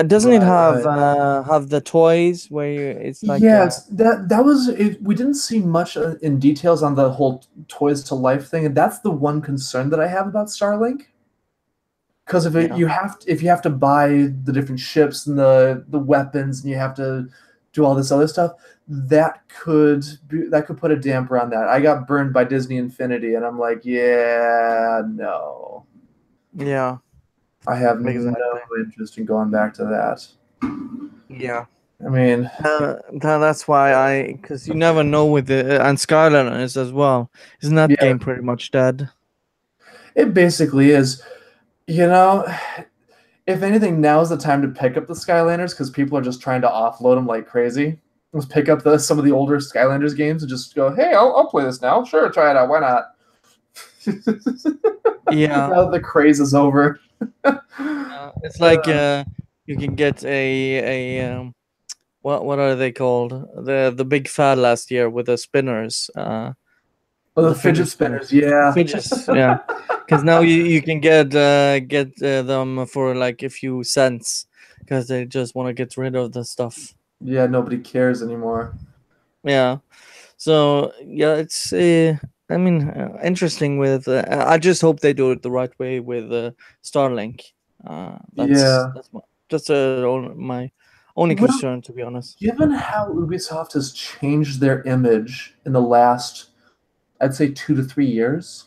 Speaker 1: Doesn't it
Speaker 2: Right. Right.
Speaker 1: have the toys where it's like
Speaker 2: Yes, that was it. We didn't see much in details on the whole toys to life thing, and that's the one concern that I have about Starlink. Because
Speaker 1: yeah,
Speaker 2: if you have to buy the different ships and the weapons, and you have to do all this other stuff, that could put a damper on that. I got burned by Disney Infinity, and I'm like, yeah, no,
Speaker 1: yeah,
Speaker 2: I have no
Speaker 1: exactly.
Speaker 2: interest in going back to that.
Speaker 1: Yeah.
Speaker 2: I mean,
Speaker 1: That's why because you never know with the and Skylanders as well. Isn't that
Speaker 2: yeah,
Speaker 1: game pretty much dead?
Speaker 2: it basically is. You know, if anything, now is the time to pick up the Skylanders because people are just trying to offload them like crazy. Let's pick up some of the older Skylanders games and just go, hey, I'll play this now. Sure, try it out. Why not?
Speaker 1: Yeah,
Speaker 2: Now that the craze is over.
Speaker 1: it's like you can get a what are they called? The big fad last year with the spinners,
Speaker 2: Oh, the
Speaker 1: the fidget
Speaker 2: fidget
Speaker 1: spinners,
Speaker 2: spinners, yeah.
Speaker 1: fidgets. Yeah, because now you can get them for like a few cents because they just want to get rid of the stuff.
Speaker 2: Yeah, nobody cares anymore.
Speaker 1: Yeah. So yeah, it's I mean, interesting. With I just hope they do it the right way with Starlink.
Speaker 2: Yeah.
Speaker 1: That's my only
Speaker 2: Well,
Speaker 1: concern, to be honest.
Speaker 2: given how Ubisoft has changed their image in the last, I'd say 2 to 3 years,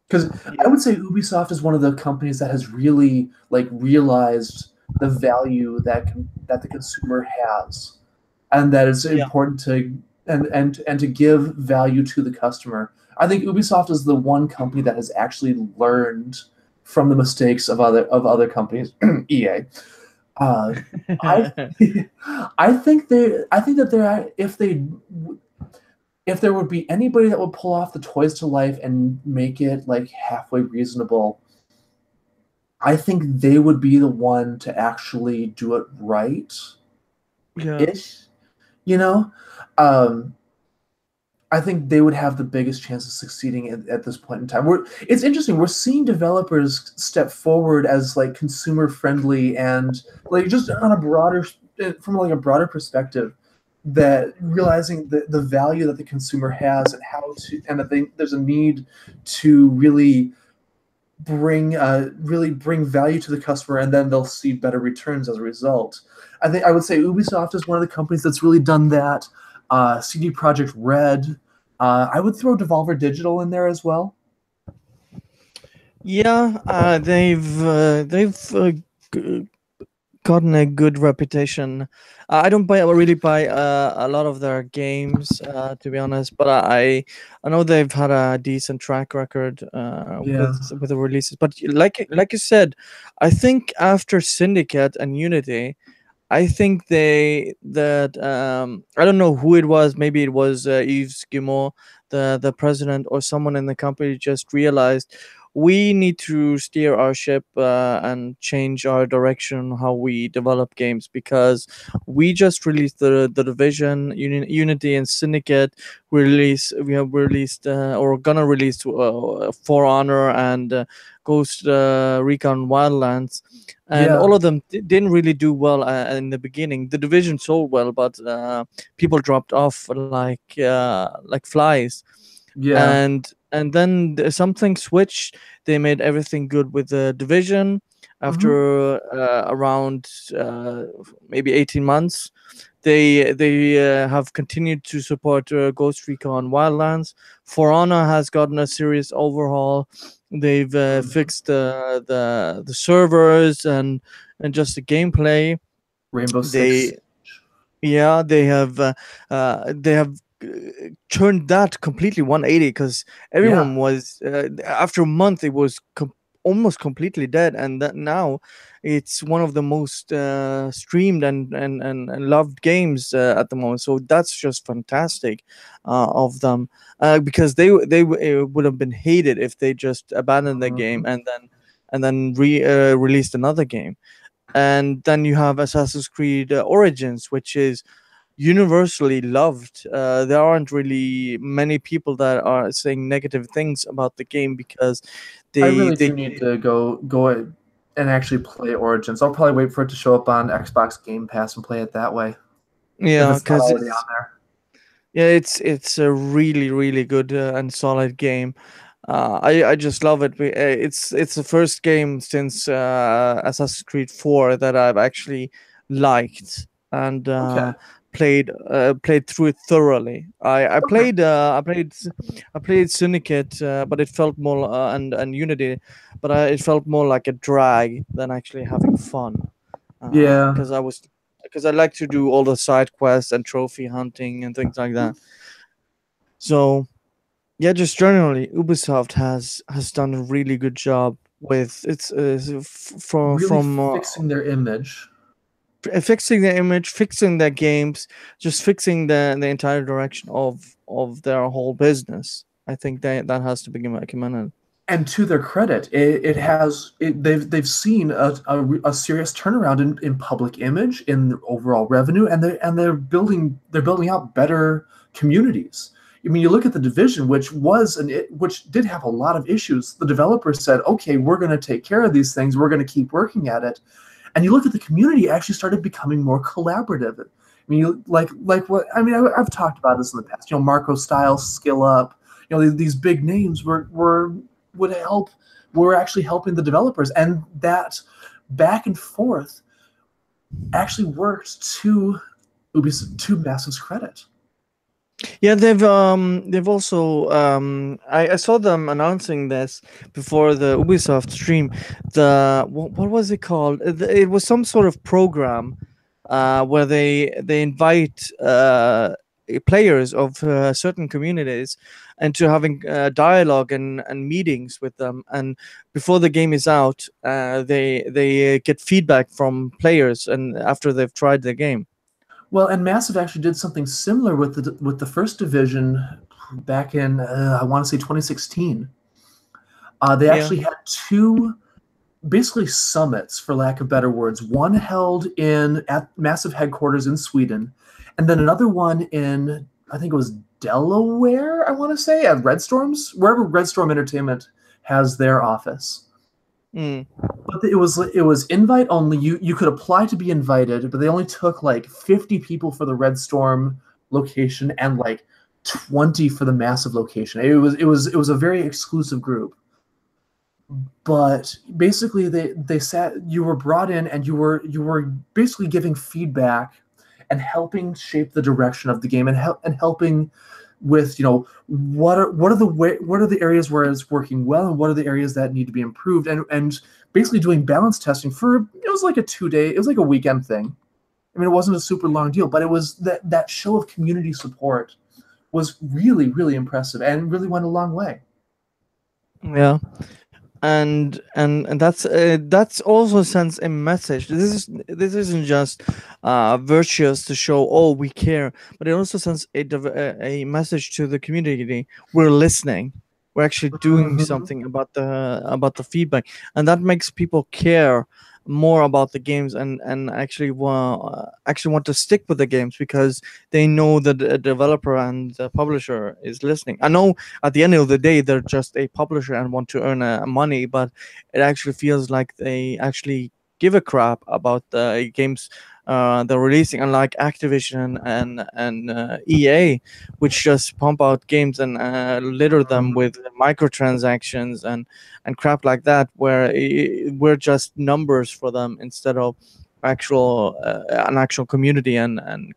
Speaker 2: because I
Speaker 1: Yeah.
Speaker 2: would say Ubisoft is one of the companies that has really like realized the value that the consumer has, and that it's
Speaker 1: Yeah.
Speaker 2: important to and to give value to the customer. I think Ubisoft is the one company that has actually learned from the mistakes of other companies, EA. Uh, I I think that they're if there would be anybody that would pull off the toys to life and make it like halfway reasonable, I think they would be the one to actually do it right
Speaker 1: Yeah.
Speaker 2: ish, you know? Um, I think they would have the biggest chance of succeeding at this point in time. It's interesting. We're seeing developers step forward as like consumer friendly and like just on a broader from like a broader perspective, that realizing the value that the consumer has and how to and that there's a need to really bring value to the customer, and then they'll see better returns as a result. I think I would say Ubisoft is one of the companies that's really done that. CD Projekt Red. I would throw Devolver Digital in there as well.
Speaker 1: Yeah. They've gotten a good reputation. I don't really buy a lot of their games, to be honest, but I know they've had a decent track record
Speaker 2: Yeah,
Speaker 1: with the releases. But like you said, I think after Syndicate and Unity, I think I don't know who it was. Maybe it was Yves Guillemot, the president, or someone in the company just realized we need to steer our ship and change our direction how we develop games, because we just released the Division, Unity, and Syndicate. We have released or gonna release For Honor and Ghost Recon Wildlands, and
Speaker 2: yeah,
Speaker 1: all of them didn't really do well in the beginning. The Division sold well, but people dropped off like flies,
Speaker 2: yeah.
Speaker 1: and then something switched. They made everything good with the Division
Speaker 2: Hmm.
Speaker 1: after around uh, maybe 18 months. They have continued to support Ghost Recon Wildlands. For Honor has gotten a serious overhaul. They've fixed the servers and just the gameplay.
Speaker 2: Rainbow Six.
Speaker 1: They Yeah, they have turned that completely 180, because
Speaker 2: Yeah.
Speaker 1: everyone was after a month it was almost completely dead, and that now it's one of the most streamed and loved games at the moment. So that's just fantastic of them, because they would have been hated if they just abandoned the game
Speaker 2: Mhm.
Speaker 1: and then released another game. And then you have Assassin's Creed Origins, which is universally loved. There aren't really many people that are saying negative things about the game, because
Speaker 2: I
Speaker 1: they
Speaker 2: really
Speaker 1: they
Speaker 2: do need to go and actually play Origins. I'll probably wait for it to show up on Xbox Game Pass and play it that way if
Speaker 1: yeah,
Speaker 2: it's not
Speaker 1: because
Speaker 2: already on there.
Speaker 1: it's a really good and solid game. I just love it. It's the first game since Assassin's Creed 4 that I've actually liked and
Speaker 2: Okay.
Speaker 1: played through it thoroughly.
Speaker 2: Okay.
Speaker 1: I played Syndicate, but it felt more and Unity, but it felt more like a drag than actually having fun.
Speaker 2: Yeah.
Speaker 1: Because I like to do all the side quests and trophy hunting and things like that. So yeah, just generally, Ubisoft has done a really good job with its
Speaker 2: Really
Speaker 1: from
Speaker 2: fixing their image.
Speaker 1: fixing their image, fixing their games, just fixing the entire direction of their whole business. I think that has to be commended.
Speaker 2: And to their credit, they've seen a serious turnaround in public image, in overall revenue, and they're building out better communities. I mean, you look at the division, which did have a lot of issues. The developer said, "Okay, we're going to take care of these things. We're going to keep working at it." And you look at the community, it actually started becoming more collaborative. I mean, like what I mean. I've talked about this in the past. Marco Styles, Skill Up. These big names would help. Were actually helping the developers, and that back and forth actually worked to Ubisoft, to Massive's credit.
Speaker 1: Yeah, they've also I saw them announcing this before the Ubisoft stream. What was it called? It was some sort of program where they invite players of certain communities into having dialogue and meetings with them. And before the game is out, they get feedback from players and after they've tried the game.
Speaker 2: Well, and Massive actually did something similar with the first division back in I want to say 2016. They
Speaker 1: Yeah.
Speaker 2: actually had two basically summits, for lack of better words. One held at Massive headquarters in Sweden, and then another one in, I think it was Delaware, I want to say, at Red Storm's, wherever Red Storm Entertainment has their office.
Speaker 1: Mm.
Speaker 2: But it was invite only. You could apply to be invited, but they only took like 50 people for the Red Storm location and like 20 for the Massive location. It was a very exclusive group. But basically they sat, you were brought in and you were basically giving feedback and helping shape the direction of the game, and helping with what are the areas where it's working well, and what are the areas that need to be improved, and basically doing balance testing for, it was like it was like a weekend thing. I mean, it wasn't a super long deal, but it was that show of community support was really, really impressive and really went a long way.
Speaker 1: Yeah. And that's also sends a message. This isn't just virtuous to show, oh, we care, but it also sends a message to the community. We're listening, we're actually doing
Speaker 2: Mm-hmm.
Speaker 1: something about the feedback, and that makes people care more about the games, and actually want to stick with the games because they know that the developer and the publisher is listening. I know at the end of the day they're just a publisher and want to earn money, but it actually feels like they actually give a crap about the games they're releasing, unlike Activision and EA, which just pump out games and litter them with microtransactions and crap like that, where we're just numbers for them instead of an actual community and
Speaker 2: And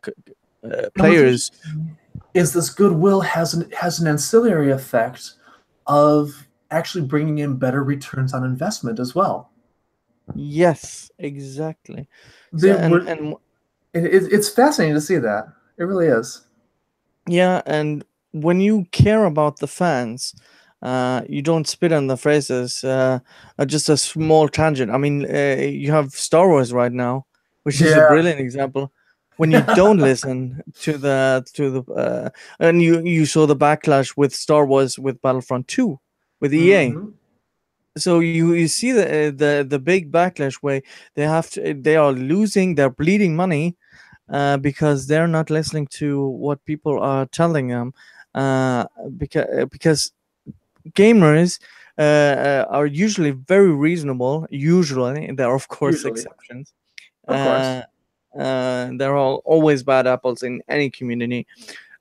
Speaker 2: what's
Speaker 1: players.
Speaker 2: interesting is this goodwill has an ancillary effect of actually bringing in better returns on investment as well.
Speaker 1: Yes, exactly. So
Speaker 2: They were, it's fascinating to see that. It really is.
Speaker 1: yeah, and when you care about the fans, you don't spit on the phrases. Just a small tangent. I mean, you have Star Wars right now, which is a
Speaker 2: Yeah.
Speaker 1: brilliant example. When you don't listen to the and you saw the backlash with Star Wars with Battlefront 2 with EA.
Speaker 2: Hmm.
Speaker 1: So you see the big backlash where they are losing, they're bleeding money because they're not listening to what people are telling them, uh, because gamers are usually very reasonable. Usually, there are of course
Speaker 2: Usually,
Speaker 1: exceptions.
Speaker 2: of course.
Speaker 1: Uh, there are always bad apples in any community,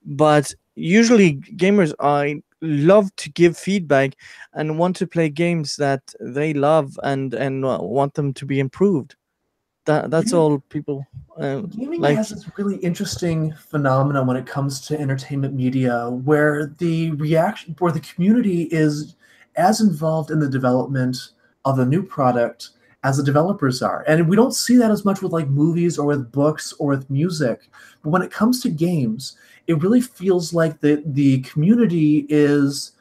Speaker 1: but usually gamers I love to give feedback and want to play games that they love and want them to be improved. That's
Speaker 2: Gaming,
Speaker 1: all people
Speaker 2: gaming
Speaker 1: like.
Speaker 2: has this really interesting phenomenon when it comes to entertainment media, where the community is as involved in the development of a new product as the developers are. And we don't see that as much with like movies or with books or with music. But when it comes to games, it really feels like the community is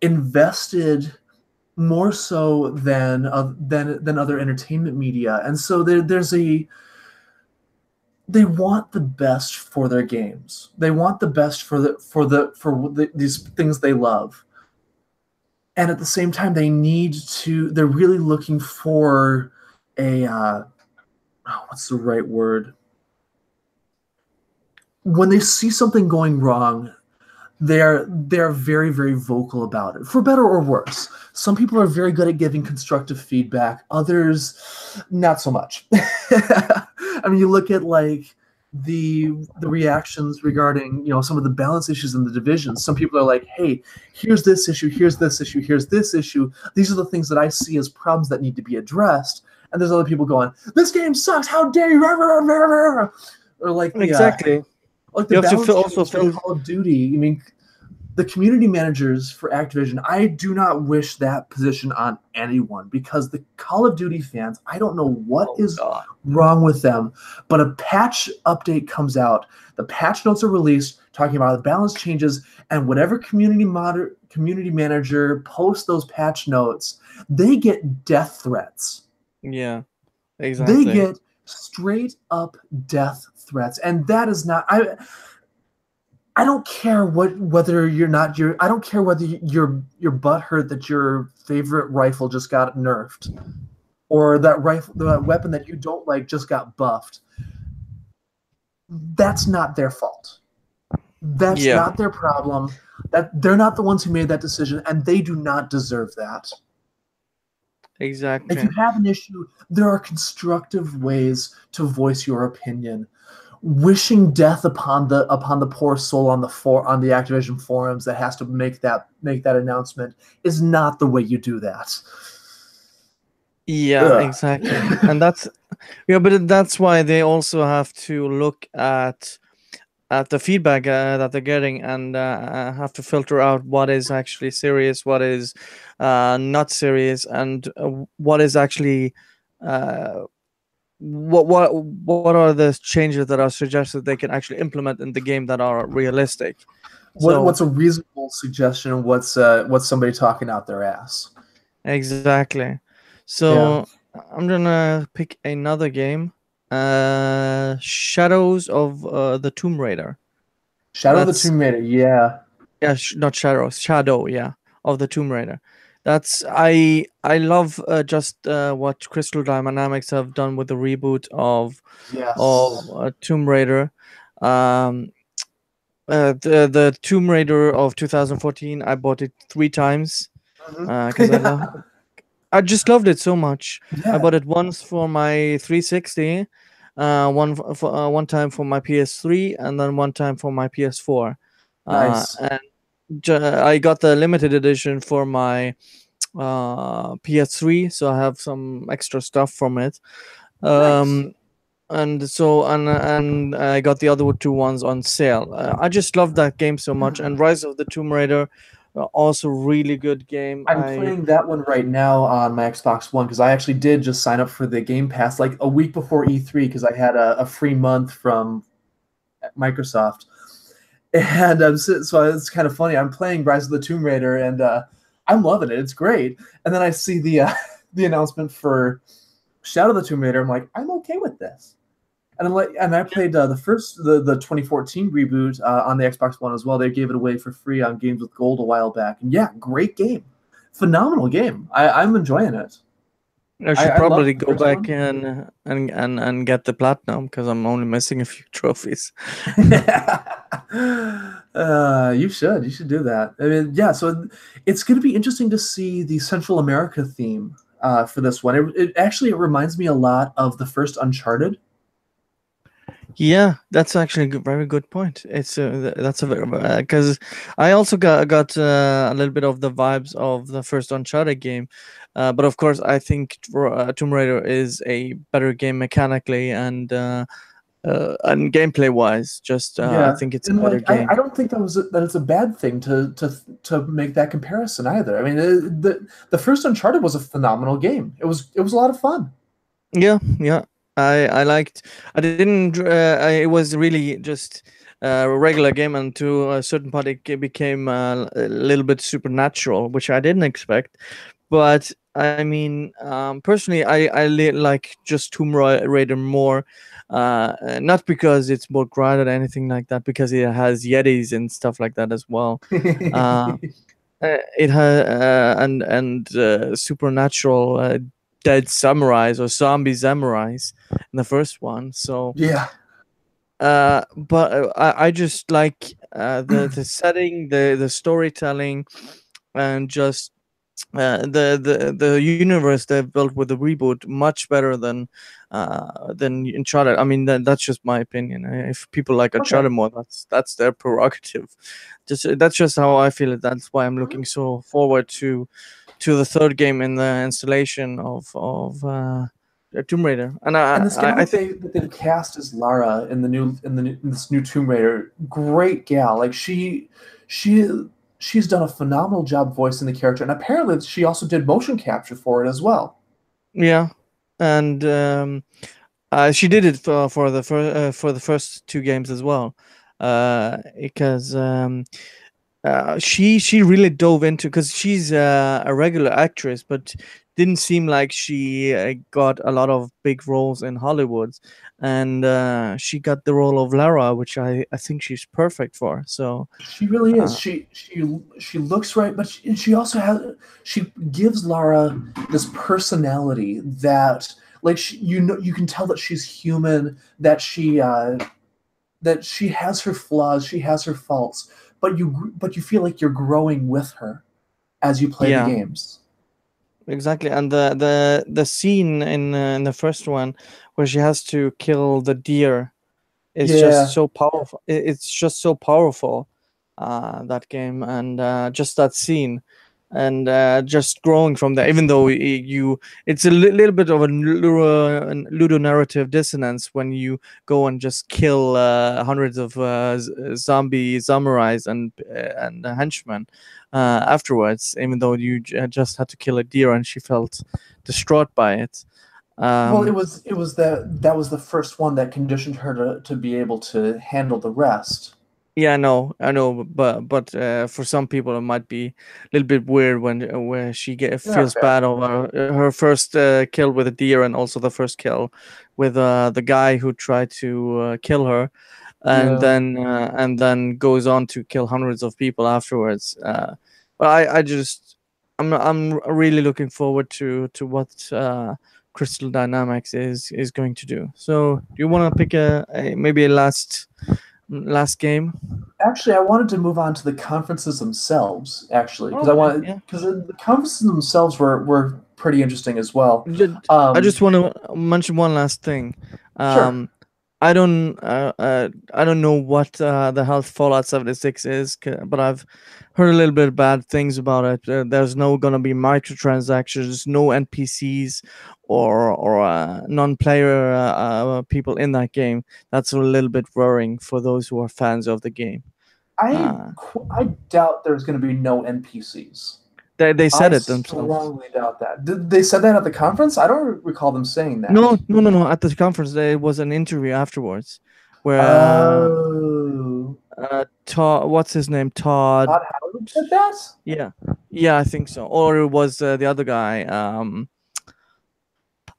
Speaker 2: invested more so than other entertainment media. And so they want the best for their games. They want the best these things they love. And at the same time, they're really looking for a what's the right word? When they see something going wrong, they're very, very vocal about it, for better or worse. Some people are very good at giving constructive feedback, others not so much. I mean, you look at like the reactions regarding some of the balance issues in the divisions. Some people are like, "Hey, here's this issue, here's this issue, here's this issue. These are the things that I see as problems that need to be addressed." And there's other people going, "This game sucks. How dare you?" Or
Speaker 1: Exactly.
Speaker 2: like the
Speaker 1: You have to
Speaker 2: balance
Speaker 1: also
Speaker 2: changes for
Speaker 1: feel.
Speaker 2: Call of Duty. I mean, the community managers for Activision, I do not wish that position on anyone because the Call of Duty fans, I don't know what
Speaker 1: Oh
Speaker 2: is
Speaker 1: God.
Speaker 2: wrong with them, but a patch update comes out, the patch notes are released talking about the balance changes, and whatever community manager posts those patch notes, they get death threats.
Speaker 1: Yeah.
Speaker 2: They
Speaker 1: Exactly.
Speaker 2: get straight up death threats, and that is not. I don't care whether you're not your I don't care whether your butt hurt that your favorite rifle just got nerfed or that weapon that you don't like just got buffed. That's not their fault. That's
Speaker 1: Yeah.
Speaker 2: not their problem. That they're not the ones who made that decision and they do not deserve that. If you
Speaker 1: Exactly.
Speaker 2: have an issue, there are constructive ways to voice your opinion. Wishing death upon the poor soul on the Activision forums that has to make that announcement is not the way you do that.
Speaker 1: Yeah.
Speaker 2: Ugh.
Speaker 1: Exactly. And that's yeah, but that's why they also have to look at the feedback that they're getting and have to filter out what is actually serious, what is not serious, and what is actually uh, what are the changes that are suggested they can actually implement in the game that are realistic. So
Speaker 2: What's a reasonable suggestion? What's somebody talking out their ass?
Speaker 1: exactly.
Speaker 2: Yeah.
Speaker 1: So I'm gonna pick another game, Shadows of the Tomb Raider.
Speaker 2: Shadow of the
Speaker 1: That's
Speaker 2: Tomb Raider. Yeah.
Speaker 1: yeah, not Shadows, Shadow, yeah, of the Tomb Raider. That's I love just what Crystal Dynamics have done with the reboot of
Speaker 2: Yes.
Speaker 1: Tomb Raider. Um, the Tomb Raider of 2014, I bought it 3 times
Speaker 2: Mhm.
Speaker 1: because I just loved it so much. I
Speaker 2: Yeah.
Speaker 1: bought it once for my 360, one time for my PS3, and then one time for my PS4.
Speaker 2: Nice.
Speaker 1: And I got the limited edition for my PS3, so I have some extra stuff from it.
Speaker 2: Nice.
Speaker 1: Um, and I got the other two ones on sale. I just love that game so much. And Rise of the Tomb Raider, also really good game.
Speaker 2: I'm playing that one right now on my Xbox One because I actually did just sign up for the Game Pass like a week before E3 because I had a free month from Microsoft. And so it's kind of funny. I'm playing Rise of the Tomb Raider and I'm loving it. It's great. And then I see the the announcement for Shadow of the Tomb Raider. I'm like, I'm okay with this. And I'm like, and I played the 2014 reboot on the Xbox One as well. They gave it away for free on Games with Gold a while back. And yeah, great game, phenomenal game. I'm enjoying it.
Speaker 1: I should
Speaker 2: I love
Speaker 1: probably
Speaker 2: the
Speaker 1: go
Speaker 2: first
Speaker 1: back
Speaker 2: one.
Speaker 1: and get the platinum because I'm only missing a few trophies.
Speaker 2: You should do that. I mean, yeah. So it's going to be interesting to see the Central America theme for this one. It actually it reminds me a lot of the first Uncharted.
Speaker 1: Yeah, that's actually a very good point. It's that's a very because I also got a little bit of the vibes of the first Uncharted game, but of course I think Tomb Raider is a better game mechanically and gameplay wise. Just I
Speaker 2: Yeah,
Speaker 1: think it's a
Speaker 2: and
Speaker 1: better
Speaker 2: like I
Speaker 1: game.
Speaker 2: don't think that it's a bad thing to make that comparison either. I mean, the first Uncharted was a phenomenal game. It was a lot of fun.
Speaker 1: Yeah, yeah. I liked. I didn't. It was really just a regular game, and to a certain part, became a little bit supernatural, which I didn't expect. But I mean, personally, I like just Raider more. Not because it's more grounded or anything like that, because it has Yetis and stuff like that as well. Uh, it has supernatural dead samurais or zombie samurais in the first one. So,
Speaker 2: Yeah.
Speaker 1: but I just like the setting, the storytelling, and just the universe they've built with the reboot much better than Uncharted. I mean, that's just my opinion. If people like
Speaker 2: Okay.
Speaker 1: Uncharted more, that's their prerogative. Just that's just how I feel it. That's why I'm looking so forward to the third game in the installation of Tomb Raider. And
Speaker 2: And this gal
Speaker 1: I think
Speaker 2: that they've cast as Lara in in this new Tomb Raider, great gal. Like she she's done a phenomenal job voicing the character, and apparently she also did motion capture for it as well.
Speaker 1: yeah, and she did it for the first two games as well, because she really dove into because she's a regular actress, but didn't seem like she got a lot of big roles in Hollywood, and she got the role of Lara, which I think she's perfect for. So
Speaker 2: She really is.
Speaker 1: uh,
Speaker 2: She looks right, but she also has she gives Lara this personality that like you know you can tell that she's human, that she has her flaws, she has her faults, but you feel like you're growing with her as you play the
Speaker 1: yeah,
Speaker 2: games.
Speaker 1: exactly. And the scene in the first one where she has to kill the deer is just
Speaker 2: Yeah,
Speaker 1: so powerful. It's just so powerful, that game, and just that scene, and just growing from there. Even though it's a little bit of a ludonarrative dissonance when you go and just kill hundreds of zombie samurais and henchmen afterwards. Even though you just had to kill a deer, and she felt distraught by it.
Speaker 2: well,
Speaker 1: Um,
Speaker 2: it was that was the first one that conditioned her to be able to handle the rest.
Speaker 1: Yeah, I know, but for some people it might be a little bit weird when where
Speaker 2: Yeah,
Speaker 1: feels
Speaker 2: fair.
Speaker 1: bad over her first kill with a deer, and also the first kill with the guy who tried to kill her,
Speaker 2: Yeah.
Speaker 1: and then goes on to kill hundreds of people afterwards. But I just I'm really looking forward to what Crystal Dynamics is going to do. So, do you want to pick a maybe a last game?
Speaker 2: Actually, I wanted to move on to the conferences themselves, actually, because
Speaker 1: Okay, yeah.
Speaker 2: the conferences themselves were pretty interesting as well.
Speaker 1: I just
Speaker 2: Um,
Speaker 1: want to mention one last thing.
Speaker 2: sure.
Speaker 1: Um, I don't know what the hell Fallout 76 is, but I've heard a little bit bad things about it. There's no gonna be microtransactions, no NPCs or non-player people in that game. That's a little bit worrying for those who are fans of the game. Uh,
Speaker 2: I doubt there's going to be no NPCs.
Speaker 1: they
Speaker 2: I
Speaker 1: said it themselves.
Speaker 2: strongly doubt that. They said that at the conference? I don't recall them saying that.
Speaker 1: No. At the conference, there was an interview afterwards where
Speaker 2: Oh,
Speaker 1: Todd, what's his name? Todd.
Speaker 2: Todd Howard said that?
Speaker 1: Yeah, yeah, I think so. Or it was the other guy.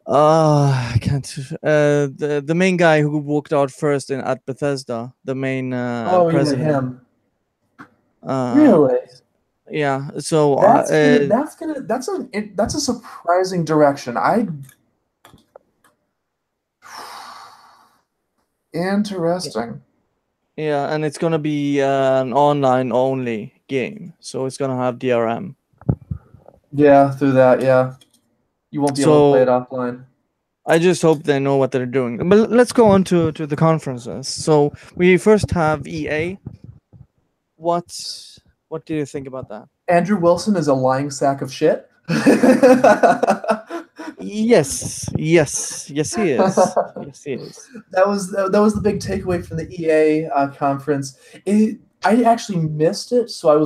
Speaker 1: I can't. The main guy who walked out first in at Bethesda, the main
Speaker 2: Oh yeah,
Speaker 1: president.
Speaker 2: him.
Speaker 1: Uh,
Speaker 2: Really?
Speaker 1: yeah. So
Speaker 2: That's a surprising direction. I Interesting.
Speaker 1: yeah, and it's gonna be an online only game, so it's gonna have DRM.
Speaker 2: Yeah, through that, yeah. You won't be able to play it
Speaker 1: So
Speaker 2: offline.
Speaker 1: I just hope they know what they're doing. But let's go on to the conferences. So we first have EA. What what do you think about that?
Speaker 2: Andrew Wilson is a lying sack of shit.
Speaker 1: Yes, he is. Yes, he is.
Speaker 2: That was the big takeaway from the EA conference. I actually missed it, so I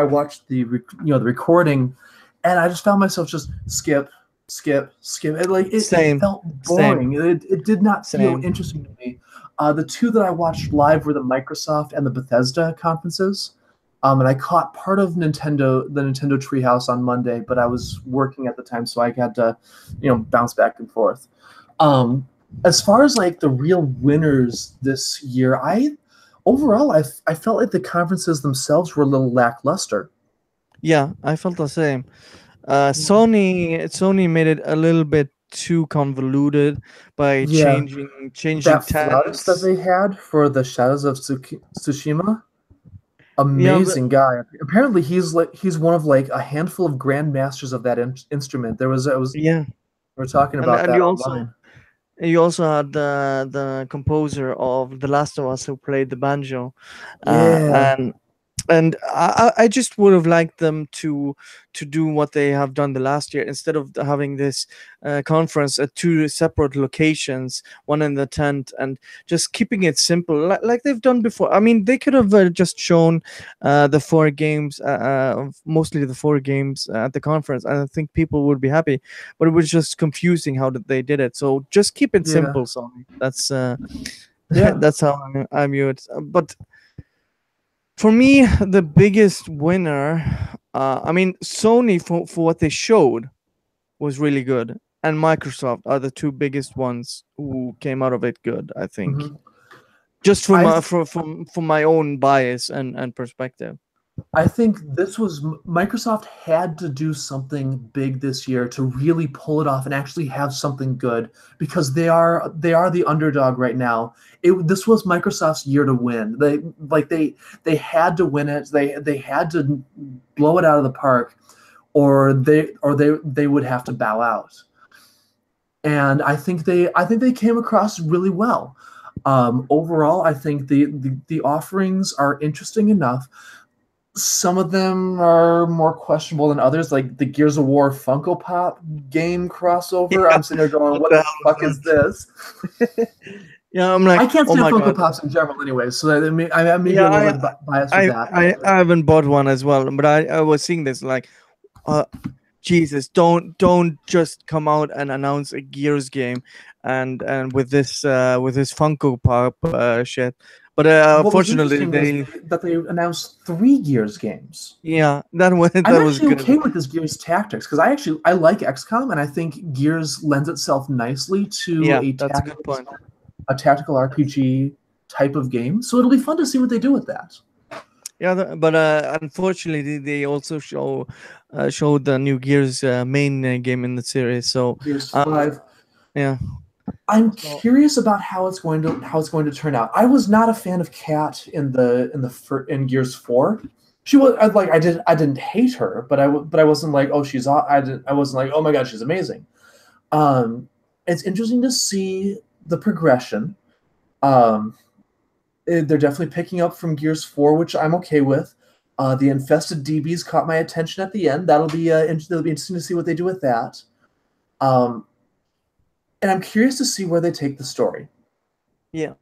Speaker 2: watched the recording, and I just found myself just skip. It
Speaker 1: Same,
Speaker 2: felt
Speaker 1: same,
Speaker 2: boring. It did not feel
Speaker 1: same.
Speaker 2: interesting to me. The two that I watched live were the Microsoft and the Bethesda conferences. And I caught part of the Nintendo Treehouse on Monday, but I was working at the time, so I had to, bounce back and forth. Um, as far as like the real winners this year, I felt like the conferences themselves were a little lackluster.
Speaker 1: Yeah, I felt the same. Sony made it a little bit too convoluted by
Speaker 2: Yeah,
Speaker 1: changing
Speaker 2: that flautist that
Speaker 1: tents.
Speaker 2: they had for the Shadows of Tsushima.
Speaker 1: Yeah, but
Speaker 2: Amazing guy. Apparently, he's one of like a handful of grandmasters of that instrument.
Speaker 1: yeah,
Speaker 2: We were talking
Speaker 1: and
Speaker 2: about
Speaker 1: and
Speaker 2: that
Speaker 1: you also
Speaker 2: online.
Speaker 1: you also had the composer of The Last of Us who played the banjo, uh,
Speaker 2: Yeah.
Speaker 1: and and I just would have liked them to do what they have done the last year instead of having this conference at two separate locations, one in the tent, and just keeping it simple like they've done before. I mean, they could have just shown the four games, mostly the four games at the conference, and I think people would be happy. But it was just confusing how they did it. So just keep it
Speaker 2: Yeah.
Speaker 1: simple, Sony. That's
Speaker 2: Yeah.
Speaker 1: that's how I view it. But for me, the biggest winner, I mean, Sony for what they showed was really good, and Microsoft are the two biggest ones who came out of it good. I think,
Speaker 2: hmm
Speaker 1: just from
Speaker 2: I
Speaker 1: from my own bias and perspective.
Speaker 2: I think this was Microsoft had to do something big this year to really pull it off and actually have something good because they are the underdog right now. This was Microsoft's year to win. They had to win it. They had to blow it out of the park, or they would have to bow out. And I think they came across really well. Overall, I think the offerings are interesting enough. Some of them are more questionable than others, like the Gears of War Funko Pop game crossover.
Speaker 1: Yeah,
Speaker 2: I'm sitting there going,
Speaker 1: what
Speaker 2: "What
Speaker 1: the
Speaker 2: the
Speaker 1: hell is
Speaker 2: fuck is this?"
Speaker 1: that? Yeah, I'm
Speaker 2: I
Speaker 1: like,
Speaker 2: can't
Speaker 1: oh
Speaker 2: stand
Speaker 1: my
Speaker 2: Funko
Speaker 1: god.
Speaker 2: Pops in general, anyway, so I may be
Speaker 1: Yeah,
Speaker 2: a little bit biased with that.
Speaker 1: I haven't bought one as well, but I was seeing this like, uh, Jesus, don't just come out and announce a Gears game, and with this Funko Pop shit. But
Speaker 2: What was
Speaker 1: fortunately,
Speaker 2: interesting was
Speaker 1: they
Speaker 2: that they announced 3 Gears games.
Speaker 1: yeah, that was
Speaker 2: I'm
Speaker 1: that was
Speaker 2: actually
Speaker 1: good.
Speaker 2: okay with this Gears Tactics because I like XCOM and I think Gears lends itself nicely to
Speaker 1: Yeah, that's a good point.
Speaker 2: a tactical RPG type of game. So it'll be fun to see what they do with that.
Speaker 1: Yeah, but unfortunately, they also showed the new Gears main game in the series. So
Speaker 2: Gears
Speaker 1: uh,
Speaker 2: 5.
Speaker 1: yeah,
Speaker 2: I'm
Speaker 1: so
Speaker 2: curious about how it's going to turn out. I was not a fan of Kat in Gears 4. She was I didn't hate her, but I wasn't like, oh, I wasn't like, oh my god, she's amazing. Um, it's interesting to see the progression. Um, they're definitely picking up from Gears 4, which I'm okay with. The infested DBs caught my attention at the end. That'll be interesting to see what they do with that. Um, and I'm curious to see where they take the story.
Speaker 1: yeah,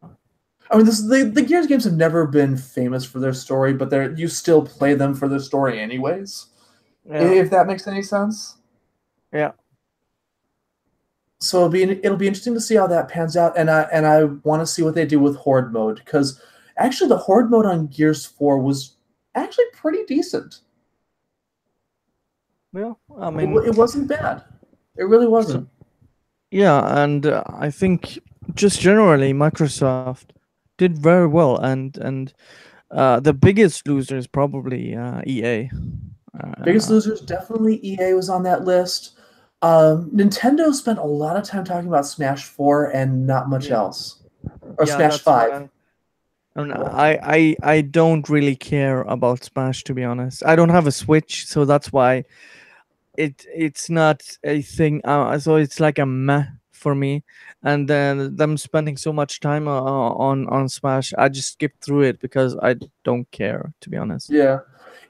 Speaker 2: I mean, the Gears games have never been famous for their story, but you still play them for their story anyways.
Speaker 1: yeah,
Speaker 2: If that makes any sense.
Speaker 1: yeah.
Speaker 2: So it'll be interesting to see how that pans out, and I want to see what they do with Horde mode because actually the Horde mode on Gears 4 was actually pretty decent.
Speaker 1: Yeah, I mean,
Speaker 2: It wasn't bad. It really
Speaker 1: so,
Speaker 2: wasn't.
Speaker 1: yeah, and I think just generally Microsoft did very well, and the biggest loser is probably EA.
Speaker 2: Biggest
Speaker 1: Uh,
Speaker 2: losers, definitely EA was on that list. Nintendo spent a lot of time talking about Smash 4 and not much
Speaker 1: yeah,
Speaker 2: else. Or
Speaker 1: yeah,
Speaker 2: Smash
Speaker 1: that's what
Speaker 2: 5.
Speaker 1: I don't really care about Smash, to be honest. I don't have a Switch, so that's why it's not a thing. So it's like a meh for me. And then them spending so much time on Smash, I just skip through it because I don't care, to be honest.
Speaker 2: Yeah.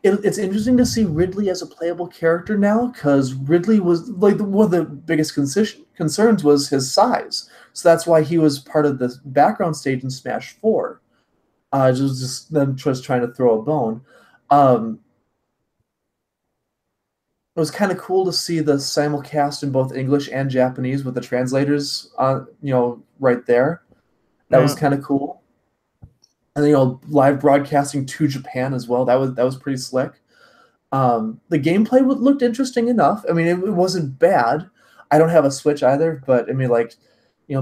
Speaker 2: It's interesting to see Ridley as a playable character now because Ridley was like one of the biggest concerns was his size. So that's why he was part of the background stage in Smash 4. Just them just trying to throw a bone. Um, it was kind of cool to see the simulcast in both English and Japanese with the translators, right there. That was
Speaker 1: Yeah,
Speaker 2: kind of cool. And live broadcasting to Japan as well. That was pretty slick. The gameplay looked interesting enough. I mean, it wasn't bad. I don't have a Switch either, but I mean, like,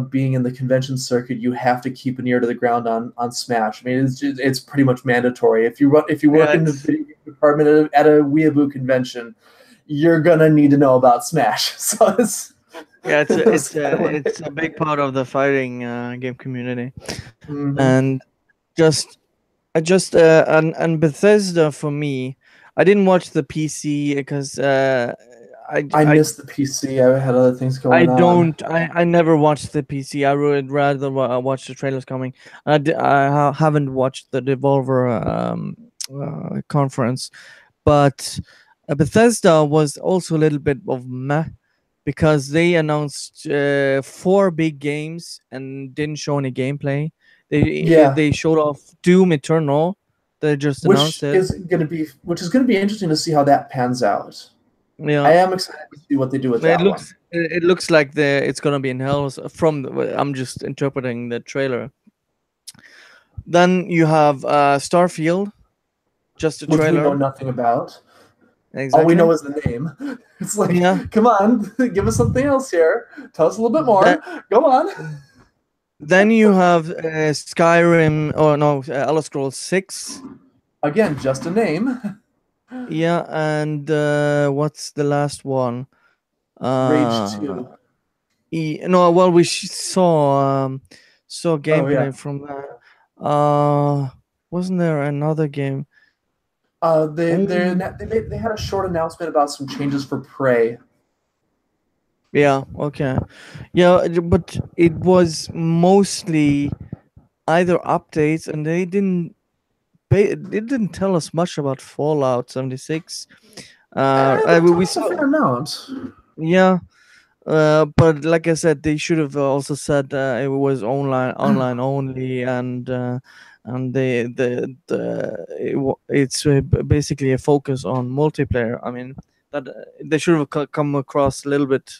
Speaker 2: being in the convention circuit, you have to keep an ear to the ground on Smash. I mean, it's pretty much mandatory. If you work
Speaker 1: yeah,
Speaker 2: in the video game department at a Weeaboo convention, you're gonna need to know about Smash. So
Speaker 1: yeah.
Speaker 2: it's kind of
Speaker 1: It's a big part of the fighting game community,
Speaker 2: hmm
Speaker 1: and just I just and Bethesda for me, I didn't watch the PC because I
Speaker 2: I
Speaker 1: I
Speaker 2: missed the PC. I had other things
Speaker 1: I
Speaker 2: going on.
Speaker 1: don't I never watched the PC. I would rather watch the trailers coming. Haven't watched the Devolver conference, but Bethesda was also a little bit of meh because they announced four big games and didn't show any gameplay.
Speaker 2: Yeah,
Speaker 1: They showed off Doom Eternal. They just announced it.
Speaker 2: which is gonna be interesting to see how that pans out. I
Speaker 1: Yeah,
Speaker 2: am excited to see what they do with that one.
Speaker 1: it looks like it's gonna be in hell from I'm just interpreting the trailer. Then you have Starfield, just a
Speaker 2: Which we know
Speaker 1: trailer.
Speaker 2: nothing about. All we know
Speaker 1: Exactly.
Speaker 2: is the name. It's like,
Speaker 1: Yeah.
Speaker 2: come on, give us something else here. Tell us a little bit
Speaker 1: Then
Speaker 2: more. Go on.
Speaker 1: then you have Skyrim. Oh no, Elder Scrolls 6.
Speaker 2: Again, just a name.
Speaker 1: Yeah, and what's the last one?
Speaker 2: Rage
Speaker 1: Uh,
Speaker 2: 2.
Speaker 1: no, well, saw
Speaker 2: Oh yeah.
Speaker 1: gameplay from that. Wasn't there another game?
Speaker 2: They
Speaker 1: Oh,
Speaker 2: they had a short announcement about some changes for Prey.
Speaker 1: yeah, okay, yeah, but it was mostly either updates, and they didn't tell us much about Fallout 76.
Speaker 2: They
Speaker 1: We
Speaker 2: told us a
Speaker 1: saw,
Speaker 2: fair amount.
Speaker 1: yeah. But like I said, they should have also said it was online only, and it's basically a focus on multiplayer. I mean, that they should have come across a little bit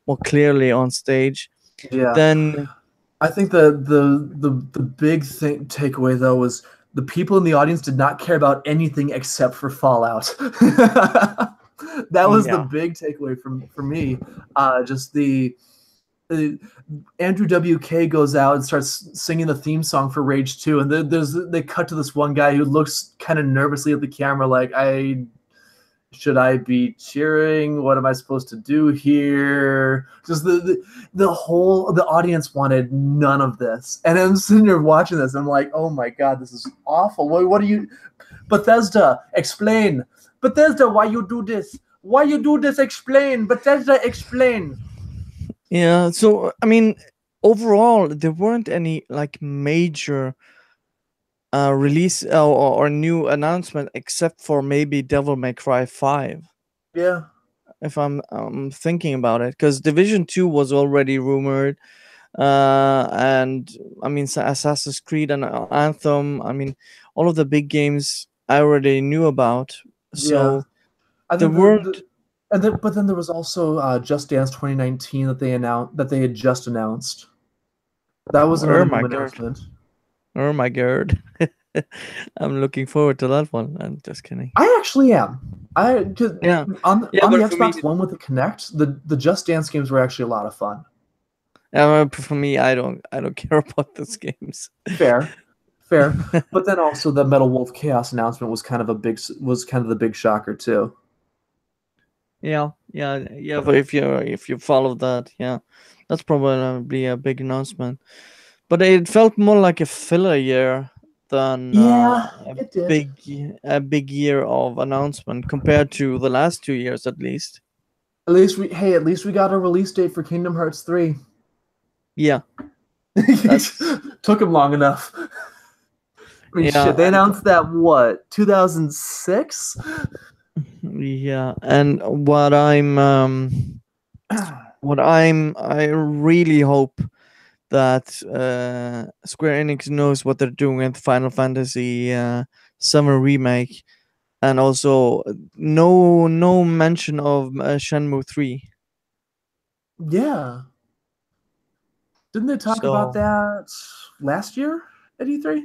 Speaker 1: more clearly on stage.
Speaker 2: Yeah,
Speaker 1: Then,
Speaker 2: I think the big thing takeaway though was the people in the audience did not care about anything except for Fallout. That was the
Speaker 1: yeah,
Speaker 2: big takeaway for me. Just uh, Andrew WK goes out and starts singing the theme song for Rage 2, and they cut to this one guy who looks kind of nervously at the camera, like, I should I be cheering? What am I supposed to do here? Just the audience wanted none of this, and I'm sitting there watching this. And I'm like, oh my god, this is awful. What do you, Bethesda? Explain, Bethesda, why you do this? Why you do this? Explain, Bethesda, explain.
Speaker 1: yeah. So I mean, overall, there weren't any like major release or new announcement except for maybe Devil May Cry 5,
Speaker 2: Yeah,
Speaker 1: if I'm thinking about it, because Division 2 was already rumored, and I mean Assassin's Creed and Anthem. I mean, all of the big games I already knew about,
Speaker 2: yeah.
Speaker 1: so
Speaker 2: I
Speaker 1: there
Speaker 2: think
Speaker 1: weren't.
Speaker 2: but then there was also Just Dance 2019 that they had just announced. That was
Speaker 1: Oh
Speaker 2: another new
Speaker 1: my god!
Speaker 2: announcement.
Speaker 1: Oh my god! I'm looking forward to that one. I'm just kidding.
Speaker 2: I actually am. I 'cause
Speaker 1: Yeah, yeah,
Speaker 2: on the
Speaker 1: but for me,
Speaker 2: Xbox One with the Kinect, the Just Dance games were actually a lot of fun.
Speaker 1: I don't care about those games.
Speaker 2: Fair, fair. But then also the Metal Wolf Chaos announcement was kind of the big shocker too.
Speaker 1: Yeah, yeah, yeah. But if you follow that, yeah, that's probably a big announcement. But it felt more like a filler year than
Speaker 2: Yeah, it did.
Speaker 1: a big year of announcement compared to the last 2 years at least.
Speaker 2: At least we got a release date for Kingdom Hearts 3.
Speaker 1: Yeah, that's
Speaker 2: Took him long enough. I mean,
Speaker 1: yeah,
Speaker 2: shit, they announced that what, 2006?
Speaker 1: yeah. And I really hope that Square Enix knows what they're doing with Final Fantasy 7 remake, and also no mention of Shenmue 3.
Speaker 2: Yeah. Didn't they talk about
Speaker 1: So
Speaker 2: that last year at E3?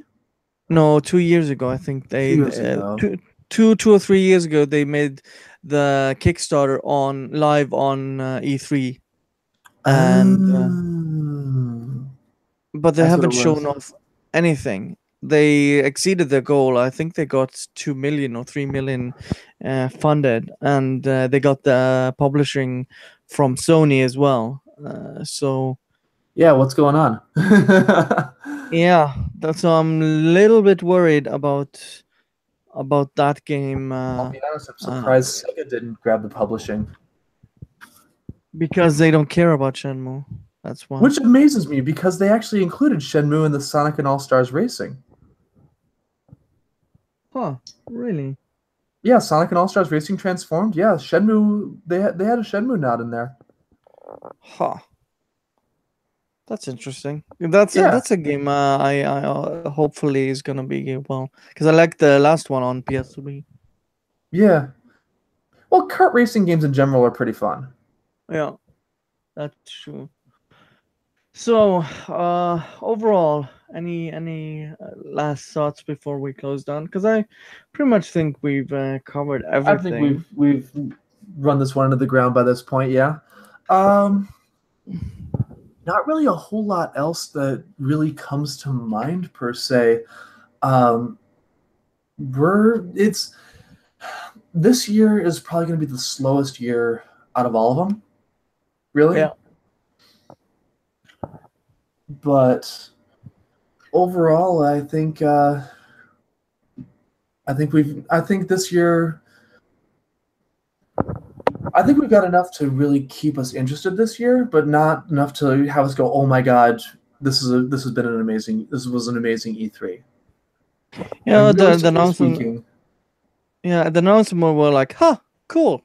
Speaker 1: no, 2 years ago I think
Speaker 2: 2 years ago.
Speaker 1: two or 3 years ago they made the Kickstarter on live on E3, and
Speaker 2: Oh,
Speaker 1: but they
Speaker 2: that's what it
Speaker 1: haven't shown
Speaker 2: was.
Speaker 1: off anything. They exceeded their goal. I think they got 2 million or 3 million funded, and they got the publishing from Sony as well. So
Speaker 2: Yeah, what's going on?
Speaker 1: Yeah, that's so I'm a little bit worried about that game
Speaker 2: I'll be honest, I'm
Speaker 1: uh,
Speaker 2: surprised Sega didn't grab the publishing.
Speaker 1: because they don't care about Shenmue. That's why.
Speaker 2: Which amazes me because they actually included Shenmue in the Sonic and All Stars Racing.
Speaker 1: Huh? Really?
Speaker 2: Yeah, Sonic and All Stars Racing Transformed. Yeah, Shenmue. They had a Shenmue nod in there.
Speaker 1: Huh? That's interesting. That's
Speaker 2: Yeah,
Speaker 1: that's a game I hopefully is gonna be well because I like the last one on PS3.
Speaker 2: yeah. Well, kart racing games in general are pretty fun.
Speaker 1: Yeah, that's true. So, overall, any last thoughts before we close down? Because I pretty much think we've covered
Speaker 2: I think we've
Speaker 1: everything.
Speaker 2: we've run this one into the ground by this point. Yeah. Um, Not really a whole lot else that really comes to mind per se. Um, we're it's This year is probably going to be the slowest year out of all of them, really.
Speaker 1: Yeah,
Speaker 2: But overall, I think this year, I think we've got enough to really keep us interested this year, but not enough to have us go, oh my god, this was an amazing E3.
Speaker 1: yeah.
Speaker 2: And
Speaker 1: The
Speaker 2: realistically
Speaker 1: announcement,
Speaker 2: speaking,
Speaker 1: yeah, the announcement were like, "Huh, cool,"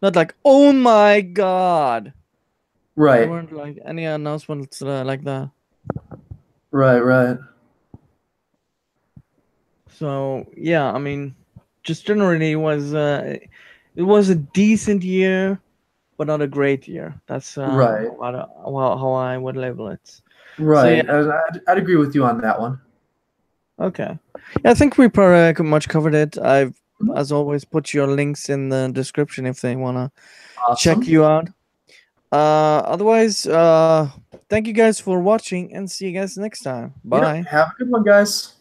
Speaker 1: not like, "Oh my god." There
Speaker 2: right,
Speaker 1: weren't like any announcements like that.
Speaker 2: right.
Speaker 1: So yeah, I mean, just generally it was a decent year, but not a great year. That's
Speaker 2: Right.
Speaker 1: how I would label it. So
Speaker 2: Right.
Speaker 1: yeah,
Speaker 2: I'd agree with you on that one.
Speaker 1: okay. Yeah, I think we pretty much covered it. I've,
Speaker 2: Mhm.
Speaker 1: as always, put your links in the description if they wanna check
Speaker 2: Awesome.
Speaker 1: you out. Otherwise, thank you guys for watching and see you guys next time.
Speaker 2: Yep.
Speaker 1: Bye.
Speaker 2: Have a good one, guys.